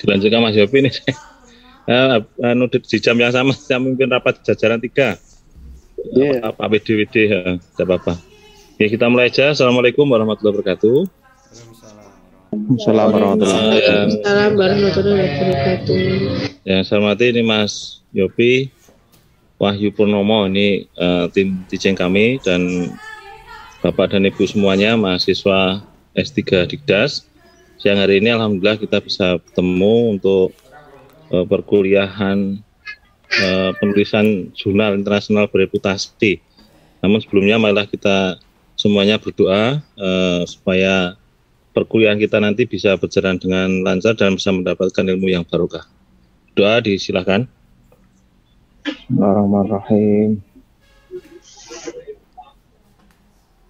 Dilanjutkan Mas Yopi nih. Di jam yang sama saya memimpin rapat jajaran 3. Pak WD, tidak apa-apa. Ya, kita mulai aja. Assalamualaikum warahmatullahi wabarakatuh. Assalamualaikum warahmatullahi wabarakatuh. Yang saya hormati ini Mas Yopi Wahyu Purnomo, ini tim teaching kami, dan Bapak dan Ibu semuanya mahasiswa S3 Dikdas. Siang hari ini alhamdulillah kita bisa bertemu untuk perkuliahan penulisan jurnal internasional bereputasi. Namun sebelumnya marilah kita semuanya berdoa supaya perkuliahan kita nanti bisa berjalan dengan lancar dan bisa mendapatkan ilmu yang barokah. Doa disilakan. Bismillahirrahmanirrahim.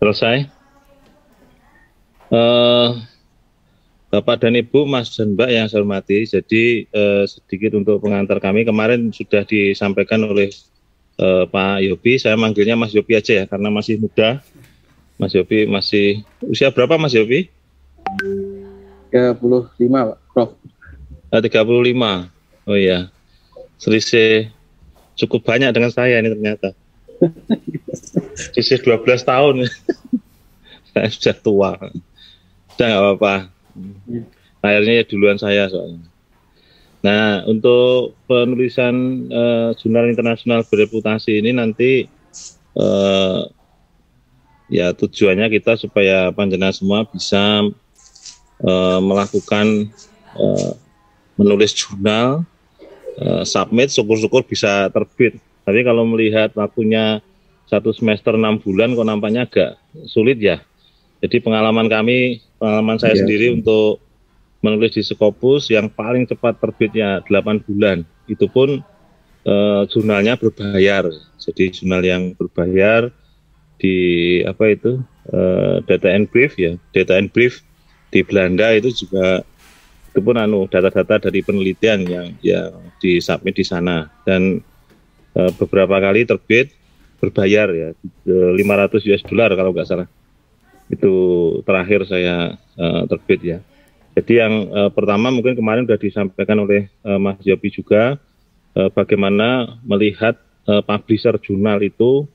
Selesai. Bapak dan Ibu, Mas dan Mbak yang saya hormati, jadi sedikit untuk pengantar kami. Kemarin sudah disampaikan oleh Pak Yopi, saya manggilnya Mas Yopi aja ya, karena masih muda. Mas Yopi masih, usia berapa Mas Yopi? 35 Pak, Prof. 35, oh iya, selisih cukup banyak dengan saya ini ternyata. Selisih 12 tahun, saya sudah tua. Sudah nggak apa-apa. Akhirnya ya duluan saya soalnya. Nah, untuk penulisan jurnal internasional bereputasi ini nanti ya tujuannya kita supaya panjenengan semua bisa melakukan menulis jurnal, submit, syukur-syukur bisa terbit. Tapi kalau melihat waktunya 1 semester 6 bulan kok nampaknya agak sulit ya. Jadi pengalaman saya sendiri untuk menulis di Scopus yang paling cepat terbitnya 8 bulan. Itu pun jurnalnya berbayar. Jadi jurnal yang berbayar di Data and Brief ya. Data and Brief di Belanda itu juga itu pun data-data dari penelitian yang disubmit di sana, dan beberapa kali terbit berbayar ya, $500 kalau nggak salah. Itu terakhir saya terbit ya. Jadi yang pertama mungkin kemarin sudah disampaikan oleh Mas Yopi juga, bagaimana melihat publisher jurnal itu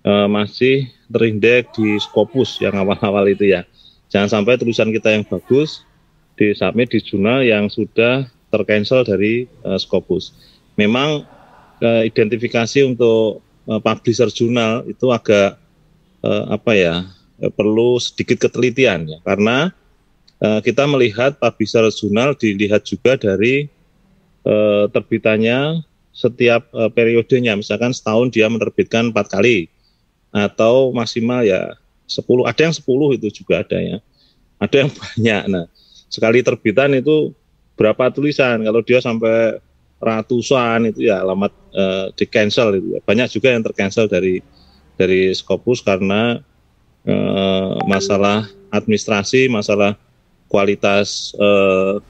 masih terindeks di Scopus yang awal-awal itu ya. Jangan sampai tulisan kita yang bagus disubmit di jurnal yang sudah tercancel dari Scopus. Memang identifikasi untuk publisher jurnal itu agak perlu sedikit ketelitian ya, karena kita melihat publisher jurnal dilihat juga dari terbitannya setiap periodenya. Misalkan setahun dia menerbitkan 4 kali atau maksimal ya 10, ada yang 10 itu juga ada ya, ada yang banyak. Nah, sekali terbitan itu berapa tulisan, kalau dia sampai ratusan itu ya alamat di cancel itu ya. Banyak juga yang tercancel dari Scopus karena masalah administrasi, masalah kualitas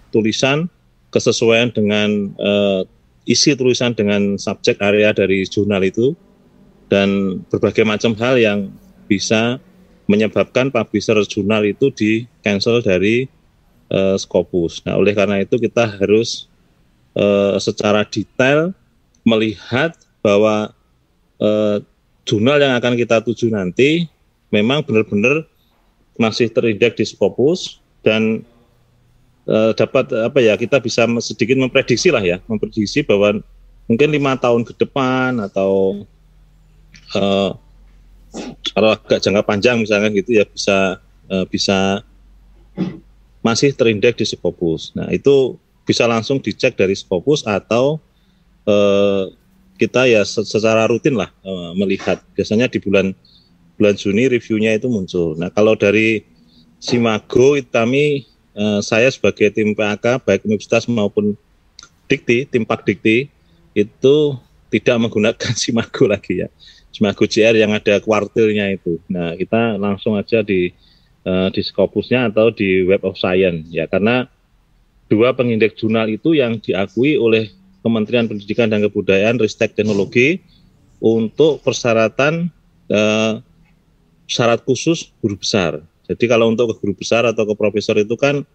tulisan, kesesuaian dengan isi tulisan dengan subjek area dari jurnal itu, dan berbagai macam hal yang bisa menyebabkan publisher jurnal itu di cancel dari Scopus. Nah, oleh karena itu kita harus secara detail melihat bahwa jurnal yang akan kita tuju nanti memang benar-benar masih terindeks di Scopus, dan dapat kita bisa sedikit memprediksi bahwa mungkin 5 tahun ke depan atau kalau agak jangka panjang misalnya gitu ya bisa masih terindeks di Scopus. Nah, itu bisa langsung dicek dari Scopus atau kita ya secara rutin lah melihat. Biasanya di bulan Juni reviewnya itu muncul. Nah, kalau dari Simago kami, saya sebagai tim PAK baik universitas maupun Dikti, tim Pak Dikti itu tidak menggunakan Simago lagi ya. Simago JR yang ada kuartilnya itu. Nah, kita langsung aja di Scopusnya atau di Web of Science ya, karena 2 pengindeks jurnal itu yang diakui oleh Kementerian Pendidikan dan Kebudayaan, Ristek Teknologi untuk persyaratan syarat khusus guru besar. Jadi kalau untuk ke guru besar atau ke profesor itu kan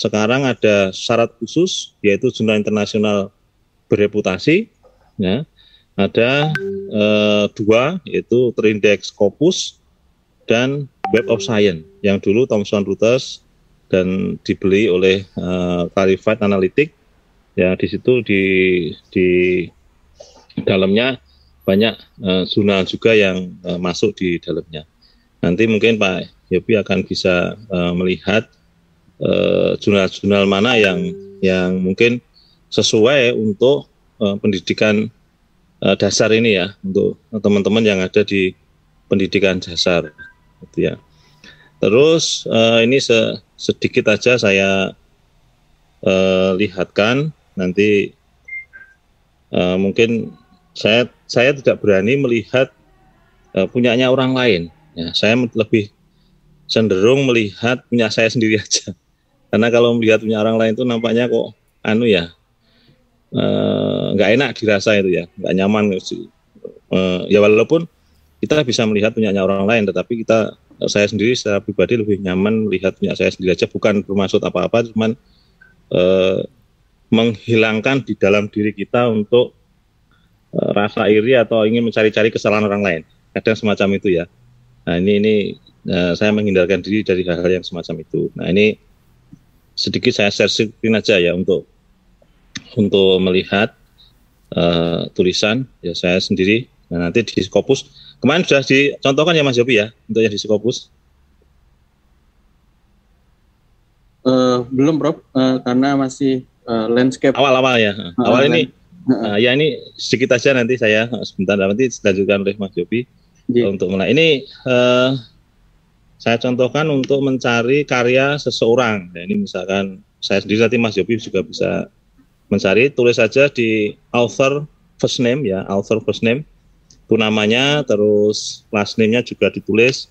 sekarang ada syarat khusus, yaitu jurnal internasional bereputasi. Ya. Ada 2, yaitu terindeks Scopus dan Web of Science, yang dulu Thomson Reuters dan dibeli oleh Clarified Analytics. Ya, di situ di dalamnya banyak jurnal juga yang masuk di dalamnya. Nanti mungkin Pak Yopi akan bisa melihat jurnal-jurnal mana yang mungkin sesuai untuk pendidikan dasar ini ya, untuk teman-teman yang ada di pendidikan dasar, gitu ya. Terus ini sedikit aja saya lihatkan. Nanti mungkin saya tidak berani melihat punyanya orang lain. Ya, saya lebih cenderung melihat punya saya sendiri aja. Karena kalau melihat punya orang lain itu nampaknya kok nggak enak dirasa itu ya, nggak nyaman. Ya walaupun kita bisa melihat punyanya orang lain, tetapi saya sendiri secara pribadi lebih nyaman melihat punya saya sendiri aja. Bukan bermaksud apa-apa, cuman menghilangkan di dalam diri kita untuk rasa iri atau ingin mencari-cari kesalahan orang lain. Kadang semacam itu ya. Nah ini saya menghindarkan diri dari hal-hal yang semacam itu. Nah ini sedikit saya share screen aja ya untuk melihat tulisan ya saya sendiri. Nah nanti di Scopus kemarin sudah dicontohkan ya Mas Yopi ya untuk yang di Scopus. Belum Prof, karena masih landscape awal-awal ya. Awal ini ya ini sedikit aja, nanti saya sebentar nanti dilanjutkan oleh Mas Yopi untuk mulai. Ini saya contohkan untuk mencari karya seseorang. Nah, ini misalkan saya sendiri, nanti Mas Yopi juga bisa mencari, tulis saja di author first name ya, author first name itu namanya, terus last name-nya juga ditulis.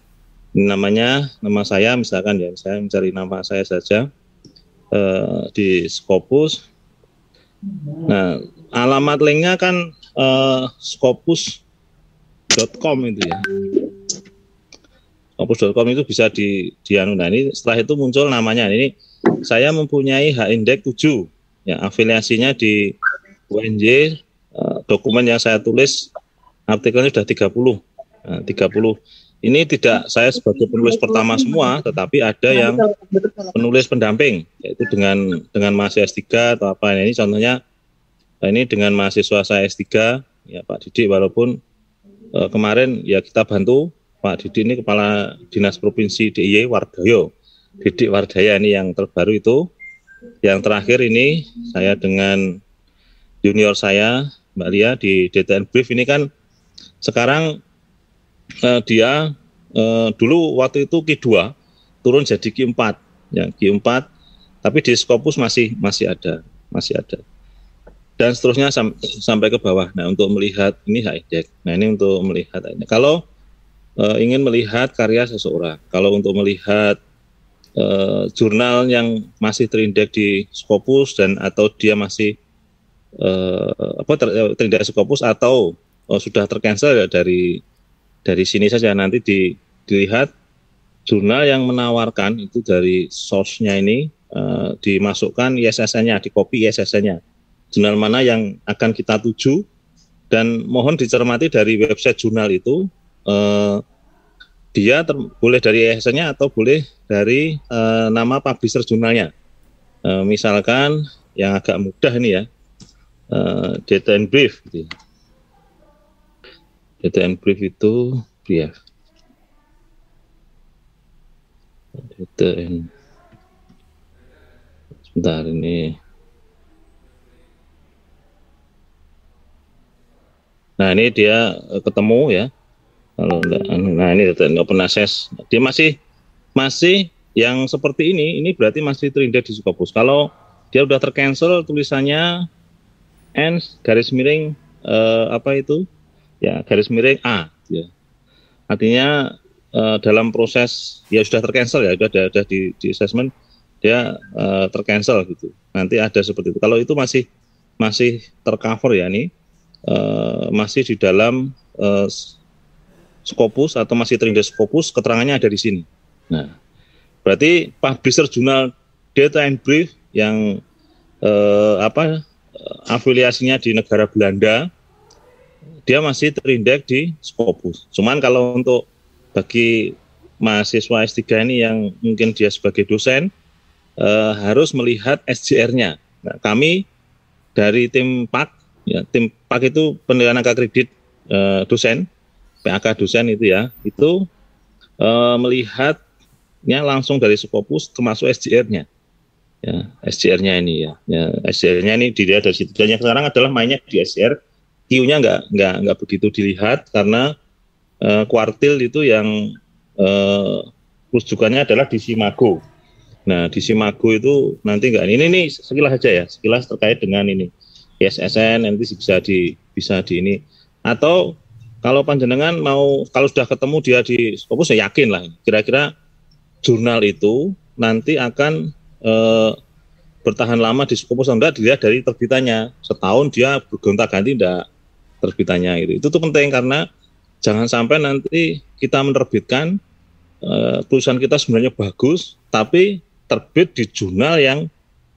Ini namanya, nama saya misalkan ya, saya mencari nama saya saja di Scopus. Nah, alamat linknya kan scopus.com itu ya. Scopus.com itu bisa dianu. Nah, ini setelah itu muncul namanya. Ini saya mempunyai H-Index 7 ya, afiliasinya di UNJ. Dokumen yang saya tulis artikelnya sudah 30. Nah, 30. Ini tidak saya sebagai penulis pertama semua, tetapi ada yang penulis pendamping, yaitu dengan mahasiswa S3 atau apa. Ini contohnya, ini dengan mahasiswa saya S3, ya Pak Didik, walaupun kemarin ya kita bantu Pak Didik ini Kepala Dinas Provinsi DIY Wardoyo, Didik Wardaya ini yang terbaru itu. Yang terakhir ini saya dengan junior saya Mbak Lia di DTN Brief. Ini kan sekarang dia dulu waktu itu Q2 turun jadi Q4 ya, Q4, tapi di Scopus masih ada dan seterusnya sampai ke bawah. Nah, untuk melihat ini H-Index. Nah, ini untuk melihat ini. Kalau ingin melihat karya seseorang, kalau untuk melihat jurnal yang masih terindeks di Scopus dan atau dia masih terindeks Scopus atau sudah tercancel ya, dari sini saja nanti dilihat jurnal yang menawarkan itu dari source-nya ini dimasukkan ISSN-nya, di-copy ISSN-nya. Jurnal mana yang akan kita tuju, dan mohon dicermati dari website jurnal itu dia boleh dari ISSN-nya atau boleh dari nama publisher jurnalnya. Misalkan yang agak mudah ini ya, DTN Brief gitu ya. DTN Brief itu brief. DTN. Sebentar ini. Nah, ini dia ketemu ya. Kalau enggak, nah ini DTN Open Access. Dia masih yang seperti ini berarti masih terindeks di Scopus. Kalau dia udah tercancel tulisannya _, apa itu? Ya, _ A ya. Artinya dalam proses ya sudah tercancel ya, sudah di assessment dia tercancel gitu. Nanti ada seperti itu. Kalau itu masih tercover ya, ini masih di dalam Scopus atau masih terindeks Scopus, keterangannya ada di sini. Nah, berarti publisher jurnal data and brief yang afiliasinya di negara Belanda, dia masih terindeks di Scopus. Cuman kalau untuk bagi mahasiswa S3 ini yang mungkin dia sebagai dosen harus melihat SJR-nya. Nah, kami dari tim PAK, ya, tim PAK itu penilaian angka kredit dosen, PAK dosen itu ya, itu melihatnya langsung dari Scopus termasuk SJR-nya. Ya, SJR-nya ini ya. SJR-nya ini dilihat dari situ. Dan yang sekarang adalah mainnya di SJR, Q-nya nggak begitu dilihat karena kuartil itu yang rujukannya adalah di Simago. Nah, di Simago itu nanti nggak ini sekilas aja ya, sekilas terkait dengan ini ISSN nanti bisa di ini. Atau kalau panjenengan mau, kalau sudah ketemu dia di Scopus, saya yakin lah kira-kira jurnal itu nanti akan bertahan lama di Scopus atau enggak dilihat dari terbitannya. Setahun dia bergonta-ganti enggak terbitannya gitu. Itu tuh penting karena jangan sampai nanti kita menerbitkan tulisan kita sebenarnya bagus tapi terbit di jurnal yang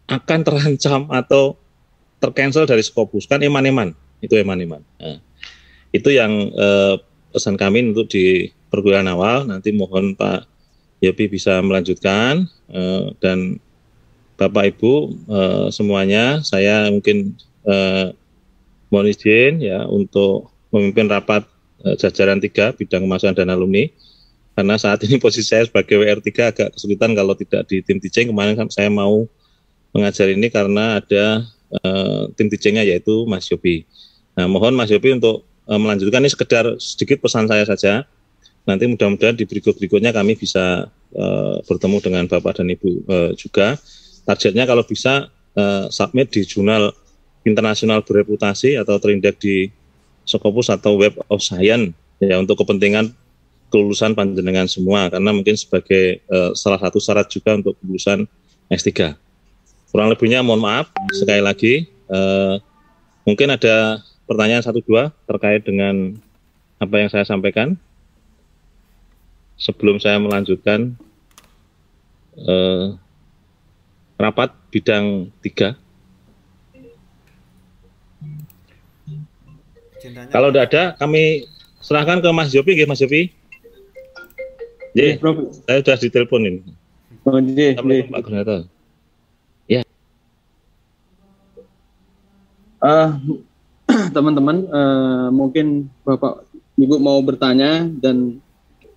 akan terancam atau tercancel dari Scopus. Kan eman-eman. Nah, itu yang pesan kami untuk di perguruan awal. Nanti mohon Pak Yopi bisa melanjutkan dan Bapak Ibu semuanya, saya mungkin mohon izin ya untuk memimpin rapat jajaran 3 bidang kemahasiswaan dan alumni, karena saat ini posisi saya sebagai WR3 agak kesulitan kalau tidak di tim teaching. Kemarin kan saya mau mengajar ini karena ada tim teachingnya yaitu Mas Yopi. Nah, mohon Mas Yopi untuk melanjutkan, ini sekedar sedikit pesan saya saja. Nanti mudah-mudahan di berikutnya kami bisa bertemu dengan Bapak dan Ibu juga. Targetnya kalau bisa submit di jurnal internasional bereputasi atau terindeks di Scopus atau Web of Science ya, untuk kepentingan kelulusan panjenengan semua, karena mungkin sebagai salah satu syarat juga untuk kelulusan S3. Kurang lebihnya mohon maaf sekali lagi. Mungkin ada pertanyaan 1-2 terkait dengan apa yang saya sampaikan sebelum saya melanjutkan rapat bidang 3. Kalau tidak ada, kami serahkan ke Mas Yopi, Mas Yopi. Saya sudah ditelepon ini. Assalamualaikum Pak Gunarto. Ya. Teman-teman, mungkin Bapak Ibu mau bertanya dan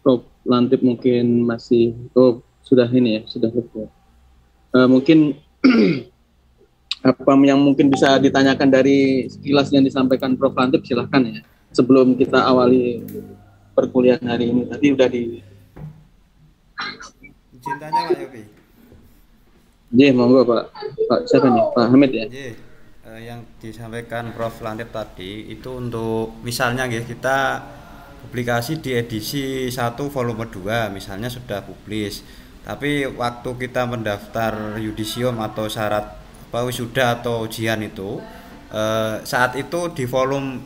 Prof Lantip mungkin masih sudah ini ya, sudah selesai. Mungkin apa yang mungkin bisa ditanyakan dari sekilas yang disampaikan Prof Lantip, silahkan ya. Sebelum kita awali perkuliahan hari ini, tadi udah di izin tanya Pak Yopi. Monggo Pak siapa nih? Pak Hamid ya? Yang disampaikan Prof Lantip tadi itu untuk misalnya kita publikasi di edisi 1 volume 2 misalnya sudah publis, tapi waktu kita mendaftar yudisium atau syarat wisuda atau ujian itu saat itu di volume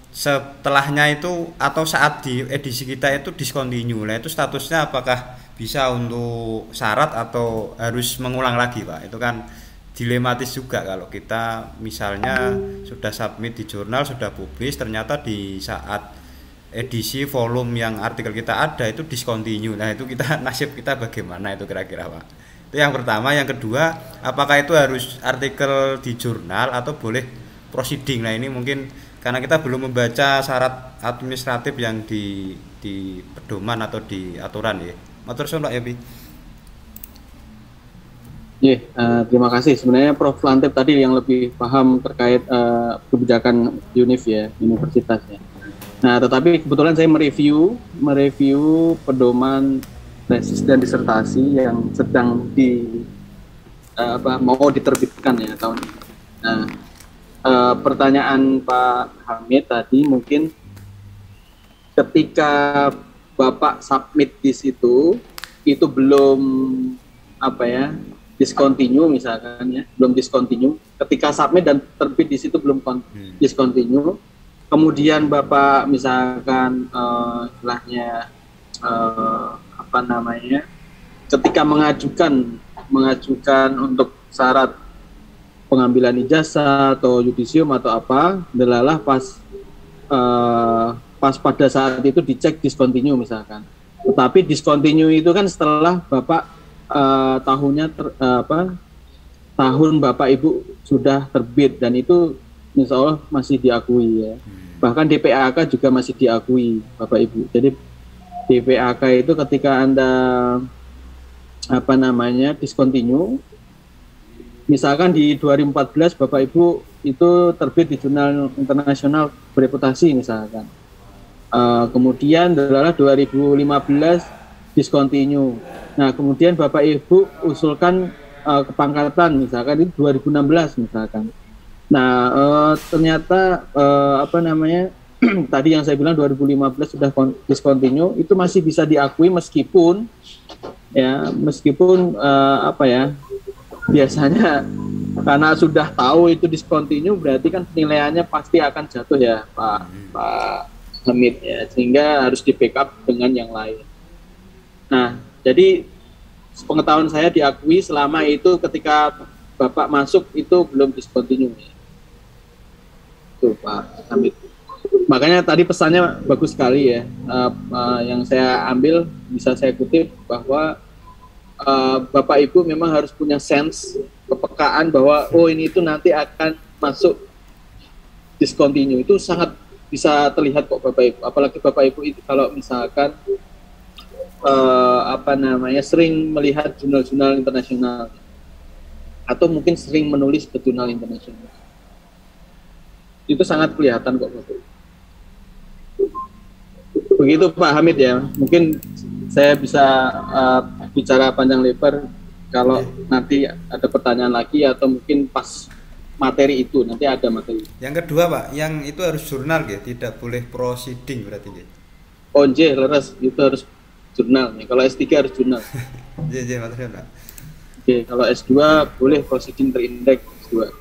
setelahnya itu atau saat di edisi kita itu discontinue. Nah, itu statusnya apakah bisa untuk syarat atau harus mengulang lagi Pak? Itu kan dilematis juga kalau kita misalnya sudah submit di jurnal, sudah publis, ternyata di saat edisi volume yang artikel kita ada itu discontinue. Nah, itu nasib kita bagaimana itu kira-kira Pak? Itu yang pertama. Yang kedua, apakah itu harus artikel di jurnal atau boleh proceeding? Nah, ini mungkin karena kita belum membaca syarat administratif yang di pedoman atau di aturan ya. Matur suwun Pak Yopi. Terima kasih. Sebenarnya Prof Lantip tadi yang lebih paham terkait kebijakan universitas ya. Nah, tetapi kebetulan saya mereview pedoman tesis dan disertasi yang sedang mau diterbitkan ya tahun ini. Nah, pertanyaan Pak Hamid tadi mungkin ketika Bapak submit di situ itu belum discontinue misalkan ya, belum discontinue. Ketika submit dan terbit di situ belum discontinue. Kemudian Bapak misalkan ketika mengajukan mengajukan untuk syarat pengambilan ijazah atau yudisium atau apa, adalah pas pada saat itu dicek discontinue misalkan. Tetapi discontinue itu kan setelah Bapak tahun Bapak Ibu sudah terbit, dan itu insya Allah masih diakui ya. Bahkan DPAK juga masih diakui Bapak Ibu. Jadi DPAK itu ketika Anda discontinue, misalkan di 2014 Bapak Ibu itu terbit di jurnal internasional bereputasi misalkan. Kemudian adalah 2015 discontinue. Nah, kemudian Bapak Ibu usulkan kepangkatan misalkan itu 2016 misalkan. Nah, ternyata tadi yang saya bilang 2015 sudah discontinue, itu masih bisa diakui meskipun biasanya karena sudah tahu itu discontinue, berarti kan penilaiannya pasti akan jatuh ya Pak Hamid ya, sehingga harus di backup dengan yang lain. Nah, jadi pengetahuan saya diakui selama itu ketika Bapak masuk itu belum discontinue ya. Tuh Pak Hamid. Makanya tadi pesannya bagus sekali ya. Yang saya ambil bisa saya kutip bahwa Bapak Ibu memang harus punya sense, kepekaan bahwa ini itu nanti akan masuk discontinue. Itu sangat bisa terlihat kok Bapak Ibu. Apalagi Bapak Ibu itu kalau misalkan sering melihat jurnal-jurnal internasional atau mungkin sering menulis ke jurnal internasional. Itu sangat kelihatan kok Bapak Ibu. Begitu Pak Hamid ya. Mungkin saya bisa bicara panjang lebar kalau nanti ada pertanyaan lagi atau mungkin pas materi itu nanti ada materi. Yang kedua Pak, yang itu harus jurnal ya, tidak boleh proceeding berarti ya. Oh nggih, leres, itu harus jurnal nih. Kalau S3 harus jurnal. Iya, material Pak. Oke, kalau S2 boleh proceeding terindeks S2.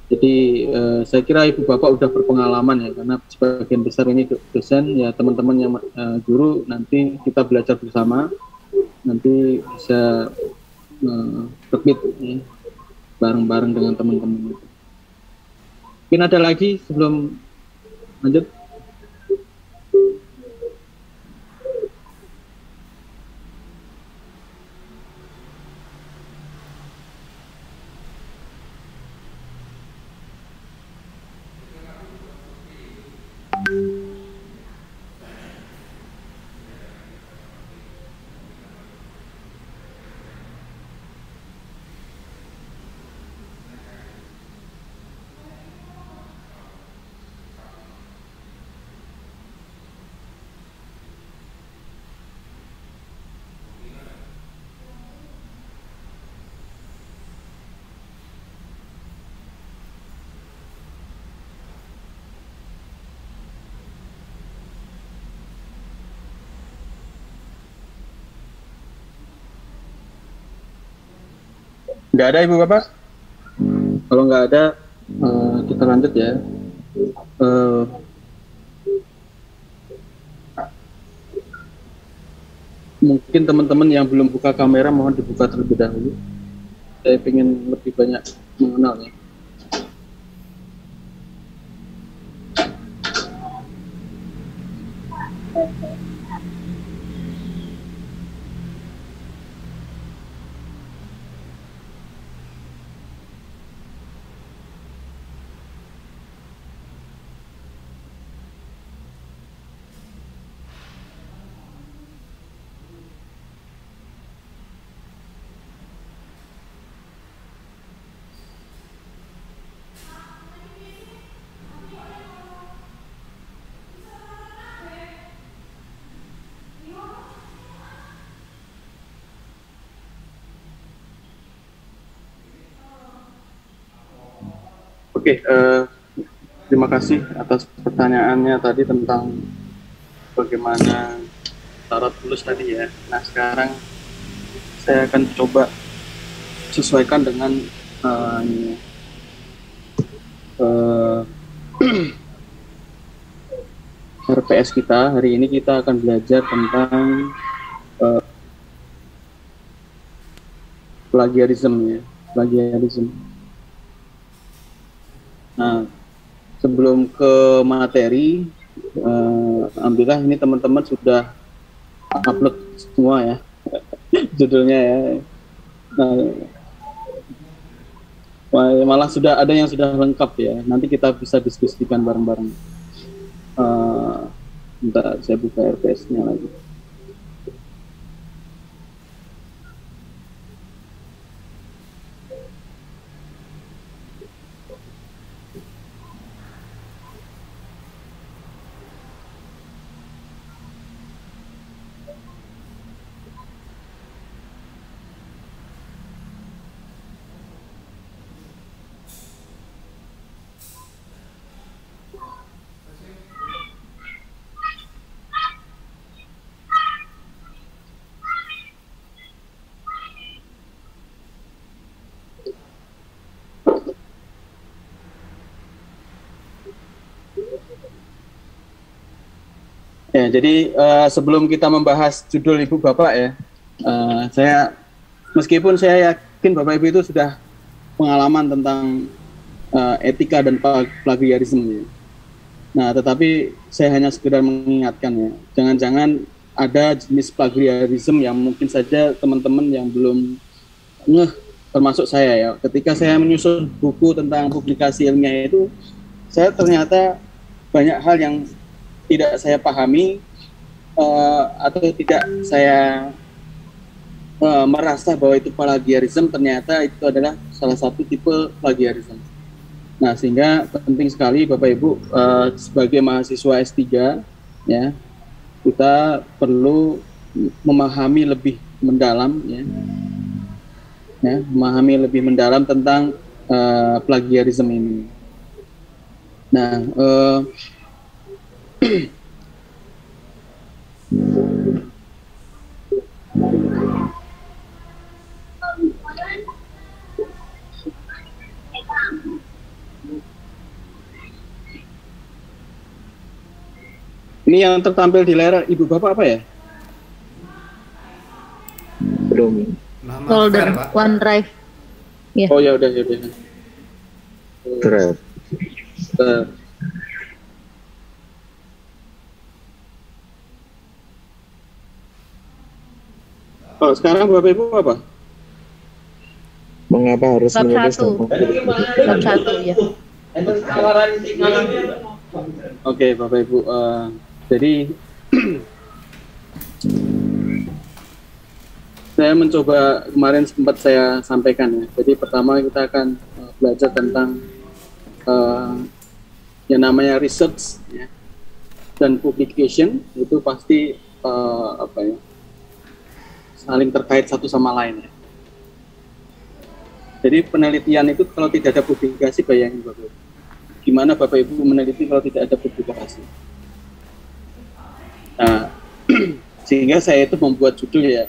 Jadi saya kira Ibu Bapak udah berpengalaman ya, karena sebagian besar ini dosen ya, teman-teman yang guru, nanti kita belajar bersama, nanti bisa terbit ya, bareng-bareng dengan teman-teman. Mungkin ada lagi sebelum lanjut? Nggak ada Ibu Bapak? Kalau nggak ada, kita lanjut ya. Mungkin teman-teman yang belum buka kamera mohon dibuka terlebih dahulu. Saya ingin lebih banyak mengenalnya. Oke, terima kasih atas pertanyaannya tadi tentang bagaimana syarat lulus tadi ya. Nah, sekarang saya akan coba sesuaikan dengan RPS kita. Hari ini kita akan belajar tentang plagiarisme ya, plagiarisme. Nah, sebelum ke materi, alhamdulillah ini teman-teman sudah upload semua ya judulnya ya. Malah sudah ada yang sudah lengkap ya. Nanti kita bisa diskusikan bareng-bareng. Bentar, saya buka RPS-nya lagi. Ya, jadi sebelum kita membahas judul Ibu Bapak ya, saya meskipun saya yakin Bapak Ibu itu sudah pengalaman tentang etika dan plagiarisme. Nah, tetapi saya hanya sekedar mengingatkan ya, jangan-jangan ada jenis plagiarisme yang mungkin saja teman-teman yang belum ngeh, termasuk saya ya. Ketika saya menyusun buku tentang publikasi ilmiah itu, saya ternyata banyak hal yang tidak saya pahami atau tidak saya merasa bahwa itu plagiarisme, ternyata itu adalah salah satu tipe plagiarisme. Nah, sehingga penting sekali Bapak Ibu sebagai mahasiswa S3 ya, kita perlu memahami lebih mendalam ya, memahami lebih mendalam tentang plagiarisme ini. Nah, ini yang tertampil di layar Ibu Bapak apa ya? Belum. Folder OneDrive. Ya. Oh ya udah. Drive. Oh, sekarang Bapak Ibu apa? Mengapa harus menulis? Bab 1 ya. Oke, Bapak Ibu. Jadi saya mencoba kemarin sempat saya sampaikan ya. Jadi pertama kita akan belajar tentang yang namanya research ya, dan publication. Itu pasti saling terkait satu sama lain ya. Jadi penelitian itu kalau tidak ada publikasi, bayangin Bapak Ibu, gimana Bapak Ibu meneliti kalau tidak ada publikasi. Nah, sehingga saya itu membuat judul ya,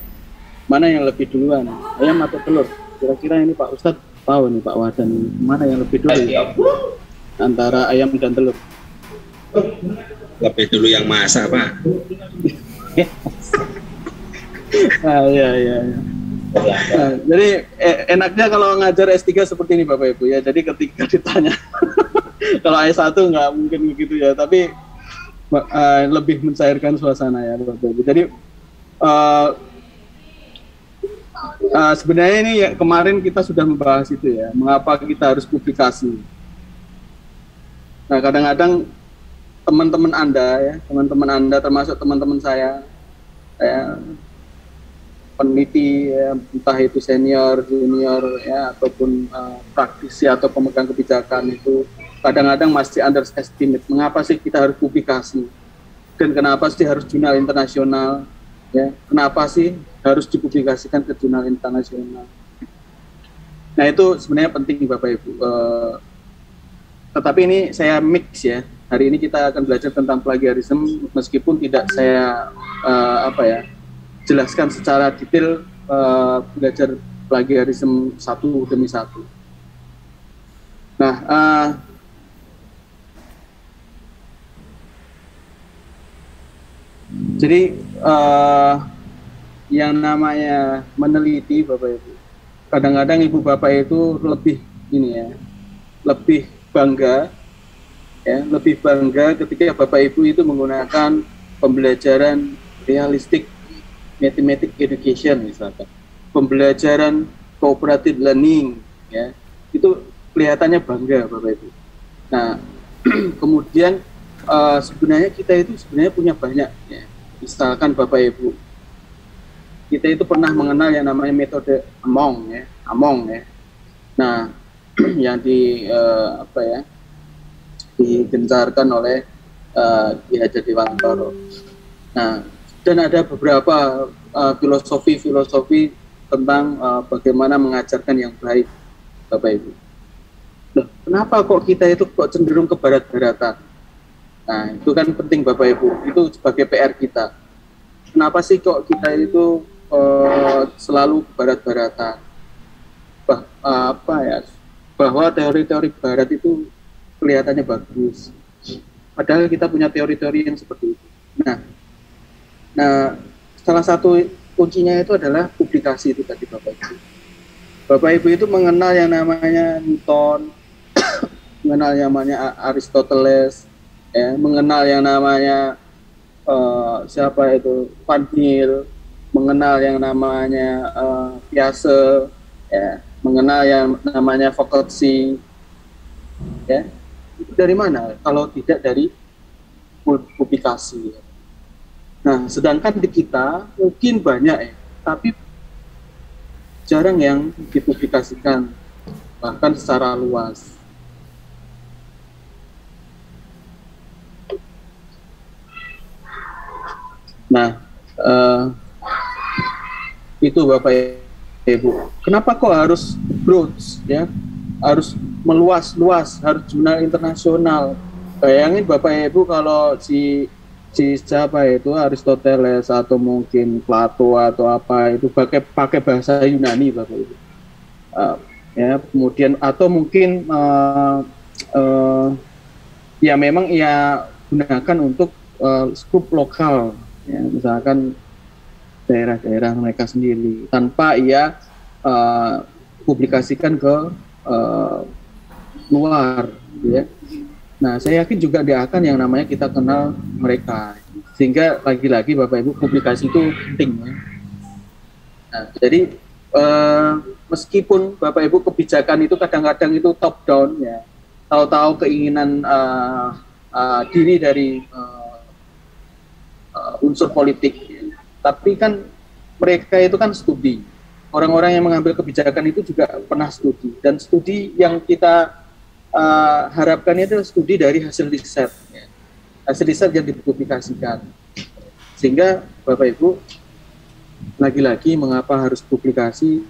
mana yang lebih duluan, ayam atau telur? Kira-kira ini Pak Ustadz tahu nih, Pak Wadan, mana yang lebih dulu ya? Antara ayam dan telur? Lebih dulu yang masak, Pak. Iya. Nah, jadi enaknya kalau ngajar S3 seperti ini Bapak Ibu ya. Jadi ketika ditanya kalau S1 nggak mungkin begitu ya, tapi lebih mencairkan suasana ya Bapak Ibu. Jadi sebenarnya ini ya, kemarin kita sudah membahas itu ya, mengapa kita harus publikasi. Nah, kadang-kadang teman-teman Anda termasuk teman-teman saya peneliti ya, entah itu senior, junior ya, ataupun praktisi atau pemegang kebijakan, itu kadang-kadang masih underestimate mengapa sih kita harus publikasi dan kenapa sih harus jurnal internasional ya, kenapa sih harus dipublikasikan ke jurnal internasional. Nah, itu sebenarnya penting Bapak Ibu. Tetapi ini saya mix ya. Hari ini kita akan belajar tentang plagiarisme meskipun tidak saya jelaskan secara detail belajar plagiarisme satu demi satu. Nah, jadi yang namanya meneliti Bapak Ibu kadang-kadang ibu bapak itu lebih ini ya, lebih bangga ya, lebih bangga ketika bapak ibu itu menggunakan pembelajaran realistic mathematics education misalkan, pembelajaran cooperative learning ya, itu kelihatannya bangga bapak ibu. Nah kemudian sebenarnya kita itu sebenarnya punya banyak ya, misalkan bapak ibu, kita itu pernah mengenal yang namanya metode Among ya. Nah, yang digencarkan oleh Ki Hajar Dewantara. Nah, dan ada beberapa filosofi tentang bagaimana mengajarkan yang baik, Bapak Ibu. Loh, kenapa kok kita itu kok cenderung ke barat-baratan? Nah, itu kan penting Bapak Ibu. Itu sebagai PR kita. Kenapa sih kok kita itu selalu barat-baratan, bahwa teori-teori barat itu kelihatannya bagus, padahal kita punya teori-teori yang seperti itu. Nah, salah satu kuncinya itu adalah publikasi itu tadi Bapak Ibu. Bapak Ibu itu mengenal yang namanya Newton, mengenal yang namanya Aristoteles, ya, mengenal yang namanya Van Til, mengenal yang namanya Piaget, ya, mengenal yang namanya Foucault, ya, itu dari mana? Kalau tidak dari publikasi. Nah, sedangkan di kita mungkin banyak ya, tapi jarang yang dipublikasikan, bahkan secara luas. Nah, itu Bapak Ibu. Kenapa kok harus broad ya? Harus meluas-luas, harus jurnal internasional. Bayangin Bapak Ibu kalau si siapa itu Aristoteles atau mungkin Plato atau apa itu pakai bahasa Yunani Bapak Ibu. Ya, kemudian atau mungkin ya memang ia gunakan untuk skup lokal ya, misalkan daerah-daerah mereka sendiri tanpa ia publikasikan ke luar gitu ya. Nah, saya yakin juga dia akan yang namanya kita kenal mereka, sehingga lagi-lagi Bapak Ibu publikasi itu penting ya. Nah, jadi meskipun Bapak Ibu kebijakan itu kadang-kadang itu top down ya, tahu-tahu keinginan diri dari unsur politik ya. Tapi kan mereka itu kan studi. Orang-orang yang mengambil kebijakan itu juga pernah studi. Dan studi yang kita harapkan itu studi dari hasil riset. Ya. Hasil riset yang dipublikasikan. Sehingga Bapak Ibu, lagi-lagi mengapa harus publikasi?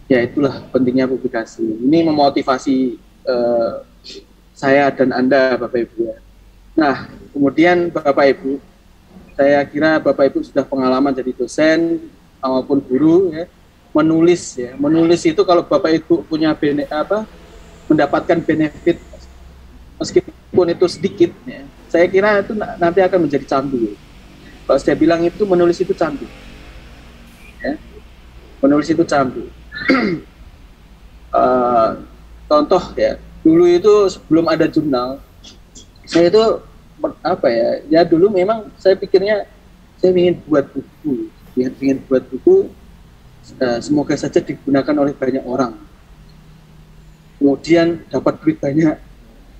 Ya itulah pentingnya publikasi. Ini memotivasi saya dan Anda Bapak Ibu ya. Nah, kemudian Bapak Ibu, saya kira Bapak Ibu sudah pengalaman jadi dosen maupun guru ya, menulis ya. Menulis itu kalau Bapak Ibu punya mendapatkan benefit meskipun itu sedikit ya, saya kira itu nanti akan menjadi candu. Kalau saya bilang itu menulis itu candu. Ya. Menulis itu candu. Contoh ya, dulu itu sebelum ada jurnal, saya itu ya dulu memang saya pikirnya saya ingin buat buku, semoga saja digunakan oleh banyak orang, kemudian dapat duit banyak,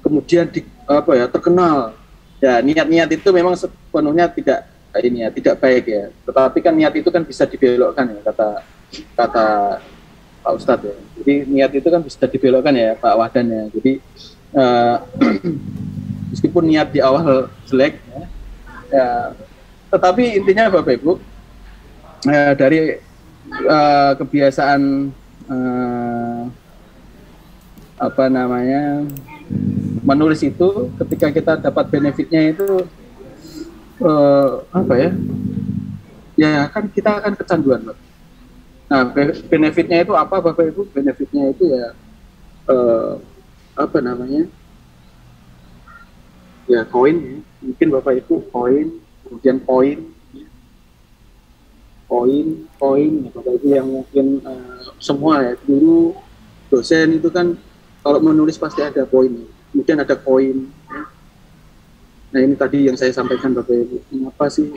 kemudian terkenal ya. Niat-niat itu memang sepenuhnya tidak baik ya, tetapi kan niat itu kan bisa dibelokkan ya, kata Pak Ustadz ya. Jadi niat itu kan bisa dibelokkan ya Pak Wahdan ya. Jadi meskipun niat di awal jelek ya, tetapi intinya Bapak Ibu, dari kebiasaan menulis itu, ketika kita dapat benefitnya itu ya kan kita akan kecanduan Bapak. Nah, benefitnya itu apa Bapak Ibu? Benefitnya itu ya ya koin ya. Mungkin Bapak Ibu koin, kemudian poin ya. koin ya Bapak Ibu, yang mungkin semua ya dulu dosen itu kan kalau menulis pasti ada poin, kemudian ada koin ya. Nah ini tadi yang saya sampaikan Bapak Ibu, kenapa sih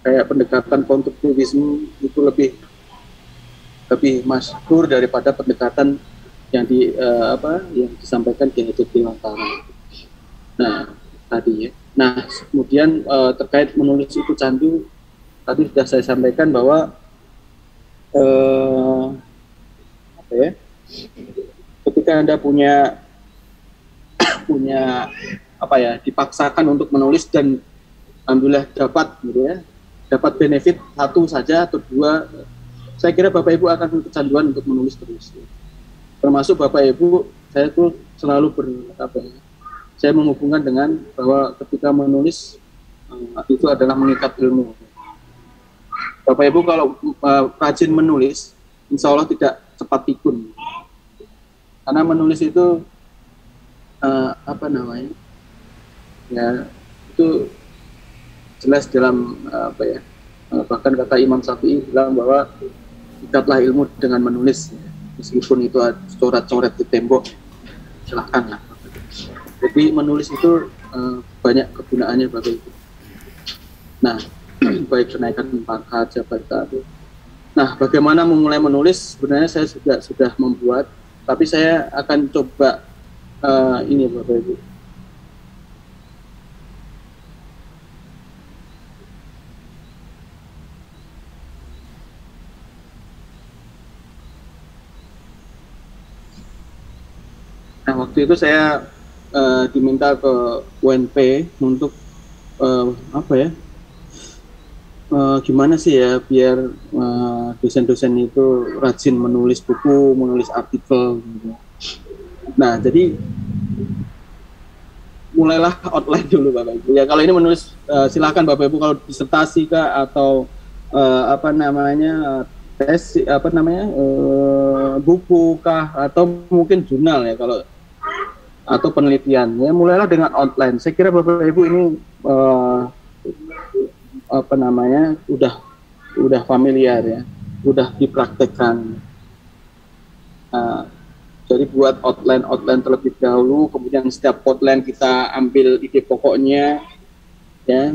kayak pendekatan konstruktivisme itu lebih masyhur daripada pendekatan yang yang disampaikan di Hidup Dewantara. Nah tadi ya. Nah kemudian terkait menulis itu candu, tadi sudah saya sampaikan bahwa ketika Anda punya dipaksakan untuk menulis dan alhamdulillah dapat benefit satu saja atau dua, saya kira Bapak Ibu akan kecanduan untuk menulis terus. Termasuk Bapak Ibu, saya tuh selalu saya menghubungkan dengan bahwa ketika menulis itu adalah mengikat ilmu. Bapak Ibu kalau rajin menulis, insya Allah tidak cepat pikun. Karena menulis itu itu jelas dalam bahkan kata Imam Syafi'i bilang bahwa ikatlah ilmu dengan menulis, meskipun itu coret-coret di tembok, silahkan lah. Jadi menulis itu banyak kegunaannya Bapak Ibu. Nah, baik kenaikan pangkat, jabatan. Nah, bagaimana memulai menulis? Sebenarnya saya sudah membuat, tapi saya akan coba ini Bapak Ibu. Nah, waktu itu saya diminta ke UNP untuk gimana sih ya biar dosen-dosen itu rajin menulis buku, menulis artikel gitu. Nah, jadi mulailah outline dulu Bapak Ibu. Ya kalau ini menulis silakan Bapak Ibu, kalau disertasi kah atau buku kah atau mungkin jurnal ya, kalau atau penelitian ya, mulailah dengan outline. Saya kira Bapak Ibu ini udah familiar ya, udah dipraktekkan. Jadi buat outline terlebih dahulu, kemudian setiap outline kita ambil ide pokoknya ya.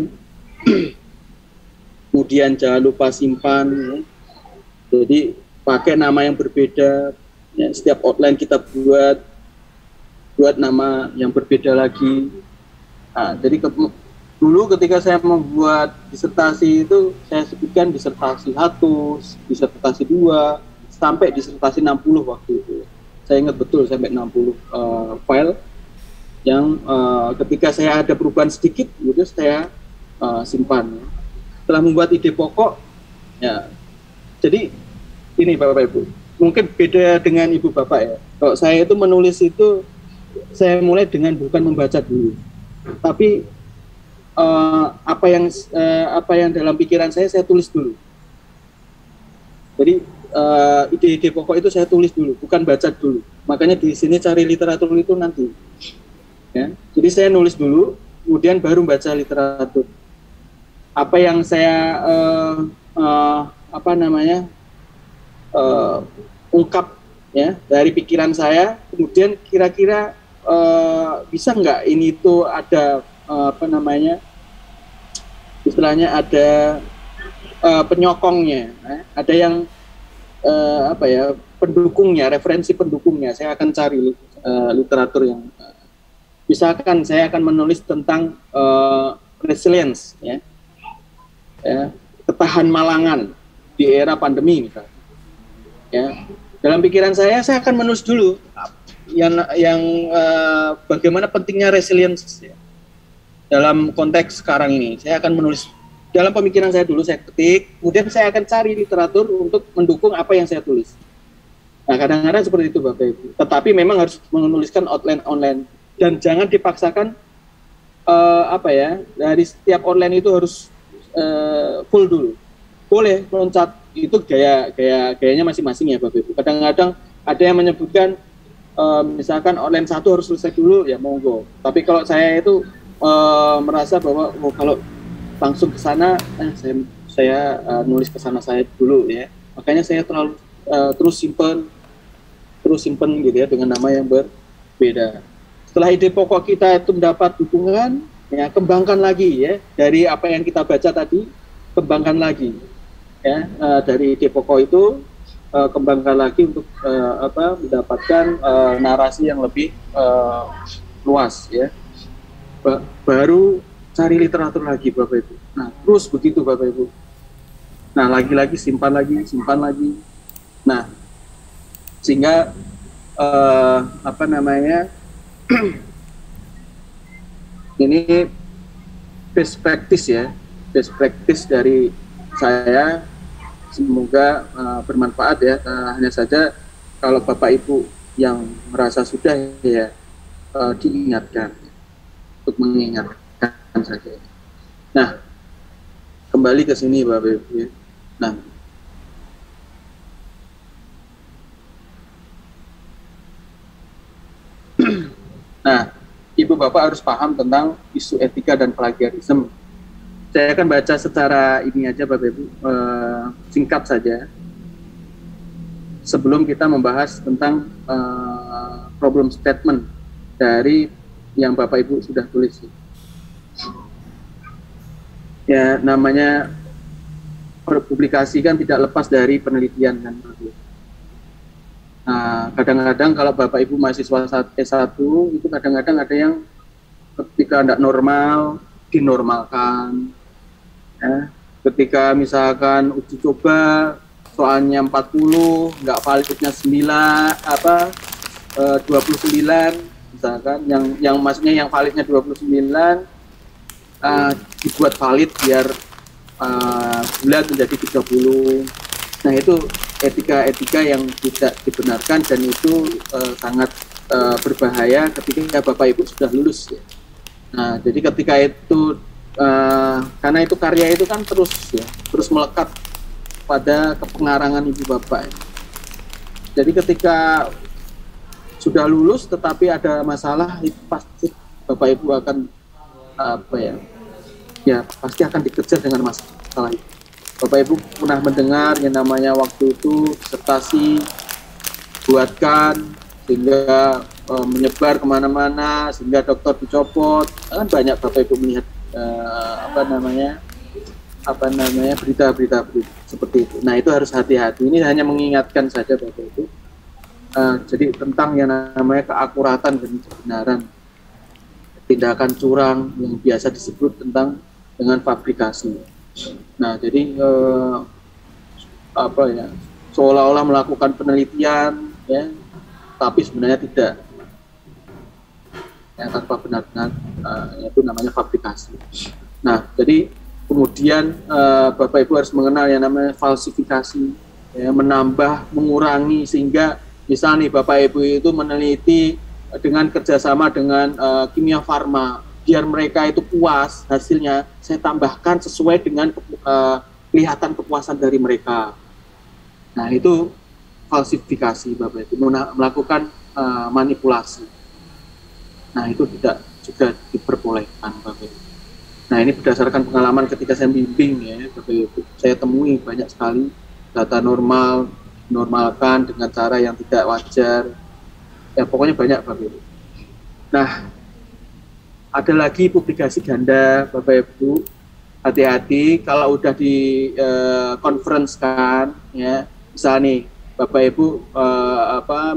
Kemudian jangan lupa simpan ya. Jadi pakai nama yang berbeda ya, setiap outline kita buat nama yang berbeda lagi. Nah, jadi dulu ketika saya membuat disertasi itu, saya sebutkan disertasi 1, disertasi 2, sampai disertasi 60 waktu itu. Saya ingat betul sampai 60 file yang ketika saya ada perubahan sedikit, itu saya simpan. Setelah membuat ide pokok, ya. Jadi ini Bapak Ibu, mungkin beda dengan Ibu Bapak ya. Kalau saya itu menulis itu, saya mulai dengan bukan membaca dulu, tapi apa yang dalam pikiran saya tulis dulu. Jadi ide-ide pokok itu saya tulis dulu, bukan baca dulu. Makanya di sini cari literatur itu nanti. Ya. Jadi saya nulis dulu, kemudian baru baca literatur. Apa yang saya ungkap ya dari pikiran saya, kemudian kira-kira bisa nggak ini itu ada istilahnya ada penyokongnya, ada yang pendukungnya, referensi pendukungnya. Saya akan cari literatur yang misalkan saya akan menulis tentang resilience ya, ketahan malangan di era pandemi misalnya. Ya, dalam pikiran saya akan menulis dulu yang bagaimana pentingnya resilience ya. Dalam konteks sekarang ini, saya akan menulis dalam pemikiran saya dulu, saya ketik, kemudian saya akan cari literatur untuk mendukung apa yang saya tulis. Nah, kadang-kadang seperti itu Bapak Ibu. Tetapi memang harus menuliskan outline online dan jangan dipaksakan dari setiap online itu harus full dulu. Boleh loncat, itu gayanya masing-masing ya Bapak Ibu. Kadang-kadang ada yang menyebutkan misalkan online 1 harus selesai dulu, ya monggo. Tapi kalau saya itu merasa bahwa kalau langsung ke sana, saya saya nulis ke sana saya dulu ya. Makanya saya terus simpen gitu ya dengan nama yang berbeda. Setelah ide pokok kita itu mendapat dukungan, ya kembangkan lagi ya dari apa yang kita baca tadi, kembangkan lagi ya dari ide pokok itu kembangkan lagi untuk mendapatkan narasi yang lebih luas ya. Baru cari literatur lagi Bapak Ibu. Nah terus begitu Bapak Ibu. Nah lagi-lagi simpan lagi. Nah sehingga ini best practice dari saya, semoga bermanfaat ya. Hanya saja kalau Bapak Ibu yang merasa sudah ya diingatkan, untuk mengingatkan saja. Nah kembali ke sini Bapak Ibu ya. Nah, Ibu Bapak harus paham tentang isu etika dan plagiarisme. Saya akan baca secara ini aja Bapak Ibu, singkat saja. Sebelum kita membahas tentang problem statement dari yang Bapak Ibu sudah tulis. Ya, namanya publikasi kan tidak lepas dari penelitian kan Bapak Ibu. Nah, kadang-kadang kalau Bapak Ibu mahasiswa S1 itu kadang-kadang ada yang ketika tidak normal, dinormalkan. Ya. Ketika misalkan uji coba soalnya 40, nggak validnya 29, misalkan yang maksudnya yang validnya 29 dibuat valid biar bulat menjadi 30. Nah itu etika yang tidak dibenarkan dan itu sangat berbahaya ketika Bapak Ibu sudah lulus ya. Nah jadi ketika itu karena itu karya itu kan terus melekat pada kepengarangan Ibu Bapak ya. Jadi ketika sudah lulus tetapi ada masalah, itu pasti Bapak Ibu akan pasti akan dikejar dengan masalah itu. Bapak Ibu pernah mendengar yang namanya waktu itu disertasi buatkan sehingga menyebar kemana-mana sehingga dokter dicopot, kan banyak Bapak Ibu melihat berita-berita seperti itu. Nah itu harus hati-hati. Ini hanya mengingatkan saja Bapak Ibu. Jadi tentang yang namanya keakuratan dan kebenaran, tindakan curang yang biasa disebut dengan fabrikasi. Nah, jadi seolah-olah melakukan penelitian, ya, tapi sebenarnya tidak, yang tanpa benar-benar itu namanya fabrikasi. Nah, jadi kemudian Bapak Ibu harus mengenal yang namanya falsifikasi, ya, menambah, mengurangi sehingga misalnya Bapak Ibu itu meneliti dengan kerjasama dengan kimia farma. Biar mereka itu puas hasilnya, saya tambahkan sesuai dengan kelihatan kepuasan dari mereka. Nah itu falsifikasi Bapak Ibu, melakukan manipulasi. Nah itu tidak juga diperbolehkan Bapak Ibu. Nah ini berdasarkan pengalaman ketika saya bimbing ya Bapak Ibu, saya temui banyak sekali data normalkan dengan cara yang tidak wajar. Ya pokoknya banyak Bapak Ibu. Nah ada lagi publikasi ganda Bapak Ibu, hati-hati kalau udah di conference-kan ya, misalnya nih Bapak Ibu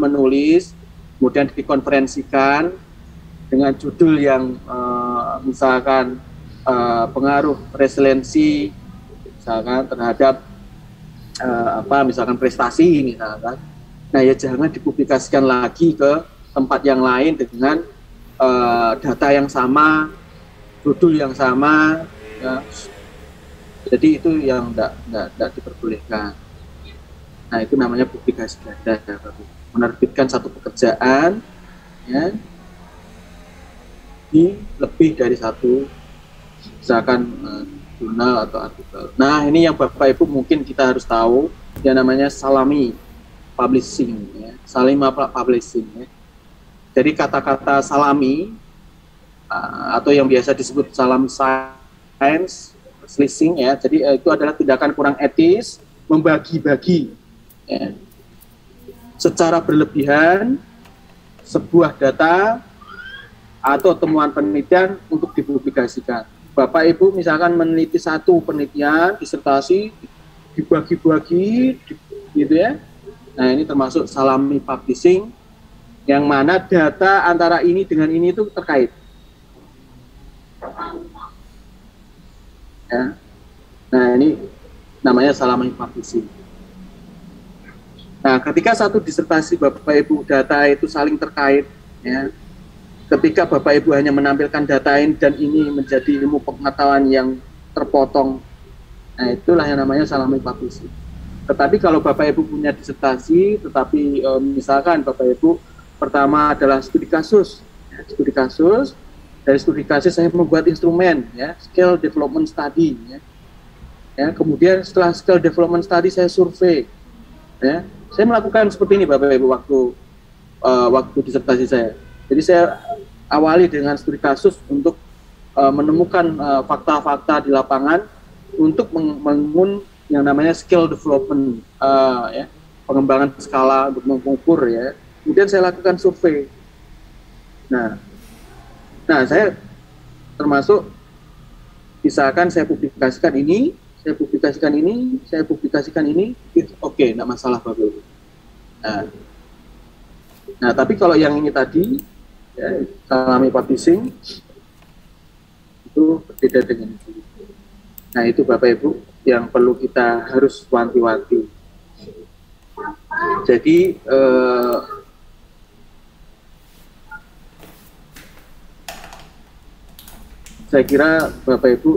menulis kemudian dikonferensikan dengan judul yang misalkan pengaruh resiliensi misalkan terhadap misalkan prestasi misalkan. Nah ya jangan dipublikasikan lagi ke tempat yang lain dengan data yang sama, judul yang sama, ya. Jadi itu yang tidak diperbolehkan. Nah itu namanya publikasi ganda, menerbitkan satu pekerjaan, ya, di lebih dari satu, misalkan jurnal atau artikel. Nah ini yang Bapak Ibu mungkin kita harus tahu, yang namanya salami publishing, ya. Salima publishing. Ya. Jadi kata-kata salami atau yang biasa disebut salami science selisih ya. Jadi itu adalah tindakan kurang etis, membagi-bagi ya, secara berlebihan sebuah data atau temuan penelitian untuk dipublikasikan. Bapak Ibu misalkan meneliti satu penelitian, disertasi, dibagi-bagi, gitu ya. Nah ini termasuk salami publishing, yang mana data antara ini dengan ini itu terkait. Ya. Nah ini namanya salami publishing. Nah ketika satu disertasi Bapak Ibu data itu saling terkait, ya, ketika Bapak Ibu hanya menampilkan data ini dan ini menjadi ilmu pengetahuan yang terpotong, nah itulah yang namanya salami publishing. Tetapi kalau Bapak Ibu punya disertasi, tetapi misalkan Bapak Ibu pertama adalah studi kasus, ya, studi kasus, dari studi kasus saya membuat instrumen, ya, skill development study, ya, kemudian setelah skill development study saya survei, ya, saya melakukan seperti ini Bapak Ibu waktu disertasi saya. Jadi saya awali dengan studi kasus untuk menemukan fakta-fakta di lapangan untuk membangun yang namanya skill development, ya, pengembangan skala untuk mengukur, ya. Kemudian saya lakukan survei. Nah saya termasuk misalkan saya publikasikan ini, saya publikasikan ini, oke, enggak masalah Bapak Ibu. Nah tapi kalau yang ini tadi, ya, salami publishing itu berbeda dengan itu. Nah itu Bapak Ibu yang perlu kita harus wanti-wanti. Jadi saya kira Bapak Ibu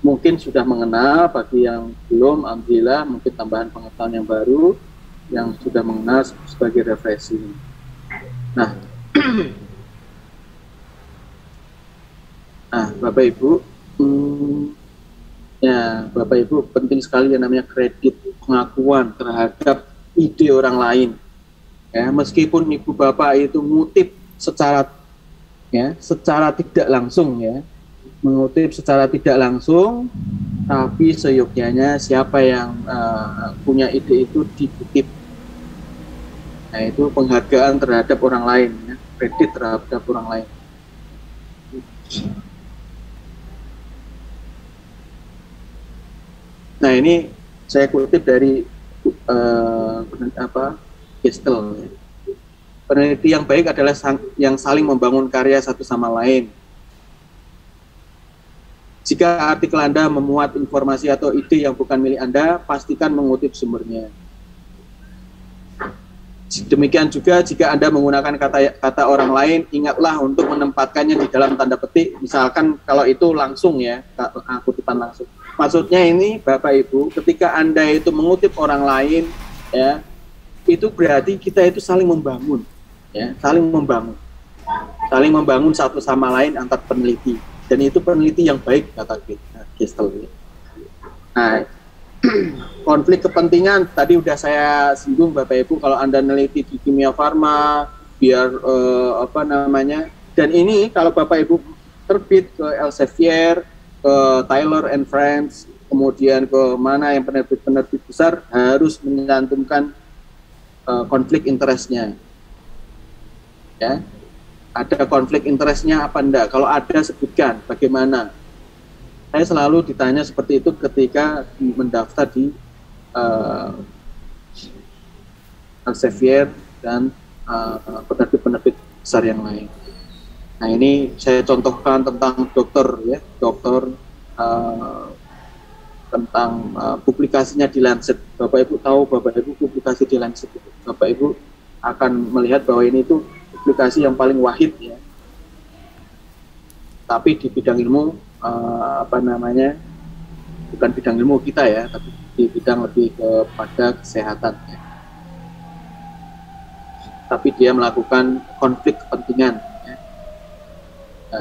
mungkin sudah mengenal, bagi yang belum, alhamdulillah mungkin tambahan pengetahuan yang baru yang sudah mengenal sebagai refreshing. Nah, Bapak Ibu, ya Bapak Ibu penting sekali yang namanya kredit, pengakuan terhadap ide orang lain. Ya, meskipun Ibu Bapak itu ngutip secara tidak langsung, ya, mengutip secara tidak langsung, tapi seyogyanya siapa yang punya ide itu dikutip. Nah itu penghargaan terhadap orang lain, ya, kredit terhadap orang lain. Nah ini saya kutip dari Gestel. Ya. Peneliti yang baik adalah yang saling membangun karya satu sama lain. Jika artikel Anda memuat informasi atau ide yang bukan milik Anda, pastikan mengutip sumbernya. Demikian juga jika Anda menggunakan kata orang lain, ingatlah untuk menempatkannya di dalam tanda petik. Misalkan kalau itu langsung, ya, kutipan langsung. Maksudnya ini Bapak Ibu, ketika Anda itu mengutip orang lain, ya, itu berarti kita itu saling membangun, ya, saling membangun satu sama lain antar peneliti, dan itu peneliti yang baik kata Gestel. Nah, konflik kepentingan tadi udah saya singgung Bapak Ibu, kalau Anda neliti di kimia farma, biar dan ini kalau Bapak Ibu terbit ke Elsevier, ke Taylor and Friends, kemudian ke mana yang penerbit besar, harus menyantumkan konflik interestnya, ya, ada konflik interestnya apa enggak? Kalau ada, sebutkan bagaimana. Saya selalu ditanya seperti itu ketika mendaftar di Elsevier dan penerbit besar yang lain. Nah ini saya contohkan tentang dokter tentang publikasinya di Lancet. Bapak Ibu tahu, Bapak Ibu publikasi di Lancet, Bapak Ibu akan melihat bahwa ini itu publikasi yang paling wahid, ya. Tapi di bidang ilmu bukan bidang ilmu kita, ya, tapi di bidang lebih kepada kesehatan, ya. Tapi dia melakukan konflik kepentingan, ya.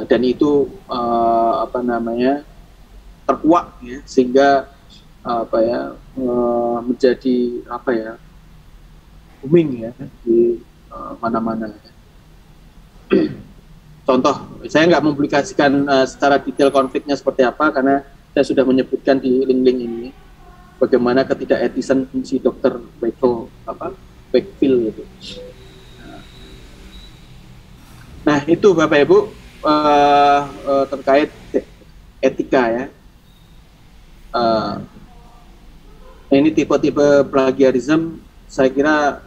Dan itu terkuak, ya, sehingga menjadi booming, ya, di mana-mana. Contoh, saya nggak mempublikasikan secara detail konfliknya seperti apa, karena saya sudah menyebutkan di link-link ini bagaimana ketidaketisan si dokter Wakefield itu. Nah itu Bapak Ibu terkait etika ya. Ini tipe-tipe plagiarisme saya kira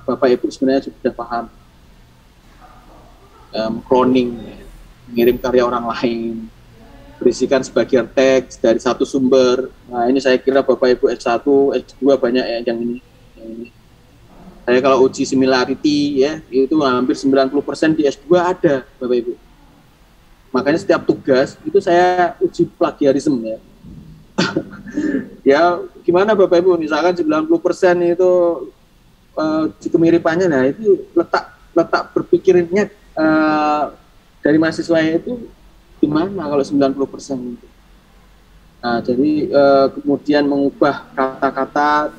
Bapak Ibu sebenarnya sudah paham. Cloning, mengirim karya orang lain, berisikan sebagian teks dari satu sumber. Nah ini saya kira Bapak Ibu S1, S2 banyak ya yang ini. Saya kalau uji similarity ya itu hampir 90% di S2 ada Bapak Ibu. Makanya setiap tugas itu saya uji plagiarisme ya. Ya gimana Bapak Ibu, misalkan 90% itu kemiripannya, nah itu letak berpikirnya dari mahasiswa itu gimana kalau 90% itu. Nah jadi kemudian mengubah kata-kata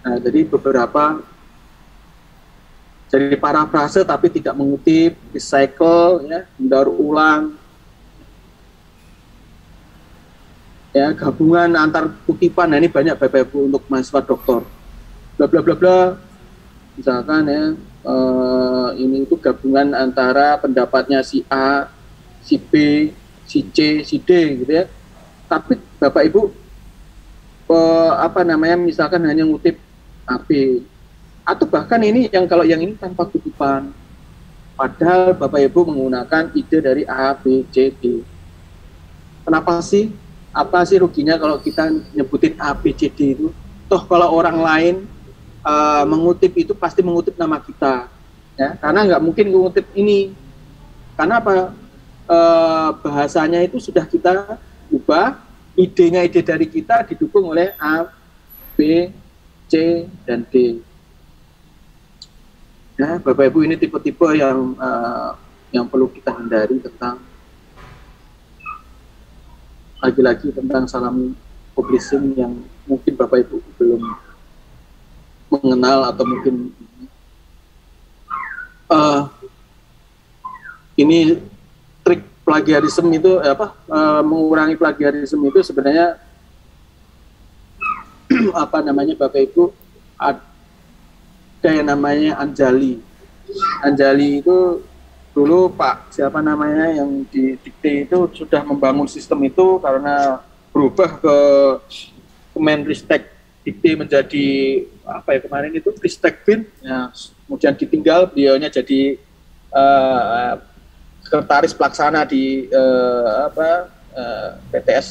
nah jadi beberapa jadi parafrase tapi tidak mengutip, recycle ya, mendaur ulang ya, gabungan antar kutipan. Nah ini banyak Bapak Ibu untuk mahasiswa doktor, bla bla bla bla misalkan ya, ini itu gabungan antara pendapatnya si A, si B, si C, si D gitu ya. Tapi Bapak Ibu misalkan hanya ngutip AB, atau bahkan ini yang kalau yang ini tanpa kutipan, padahal Bapak Ibu menggunakan ide dari A, B, C, D. Kenapa sih? Apa sih ruginya kalau kita nyebutin A, B, C, D itu? Toh kalau orang lain mengutip itu pasti mengutip nama kita, ya, karena nggak mungkin mengutip ini. Karena apa? Bahasanya itu sudah kita ubah, idenya ide dari kita didukung oleh A, B, C, dan D. Ya, Bapak Ibu ini tipe-tipe yang perlu kita hindari tentang lagi-lagi tentang salam publishing yang mungkin Bapak Ibu belum mengenal atau mungkin ini trik plagiarisme itu mengurangi plagiarisme itu sebenarnya Bapak Ibu ada yang namanya Anjali. Anjali itu dulu Pak yang di Dikti itu sudah membangun sistem itu karena berubah ke Kemenristek Dikti menjadi kemarin itu Ristekbin, ya, kemudian ditinggal, beliaunya jadi sekretaris pelaksana di PTS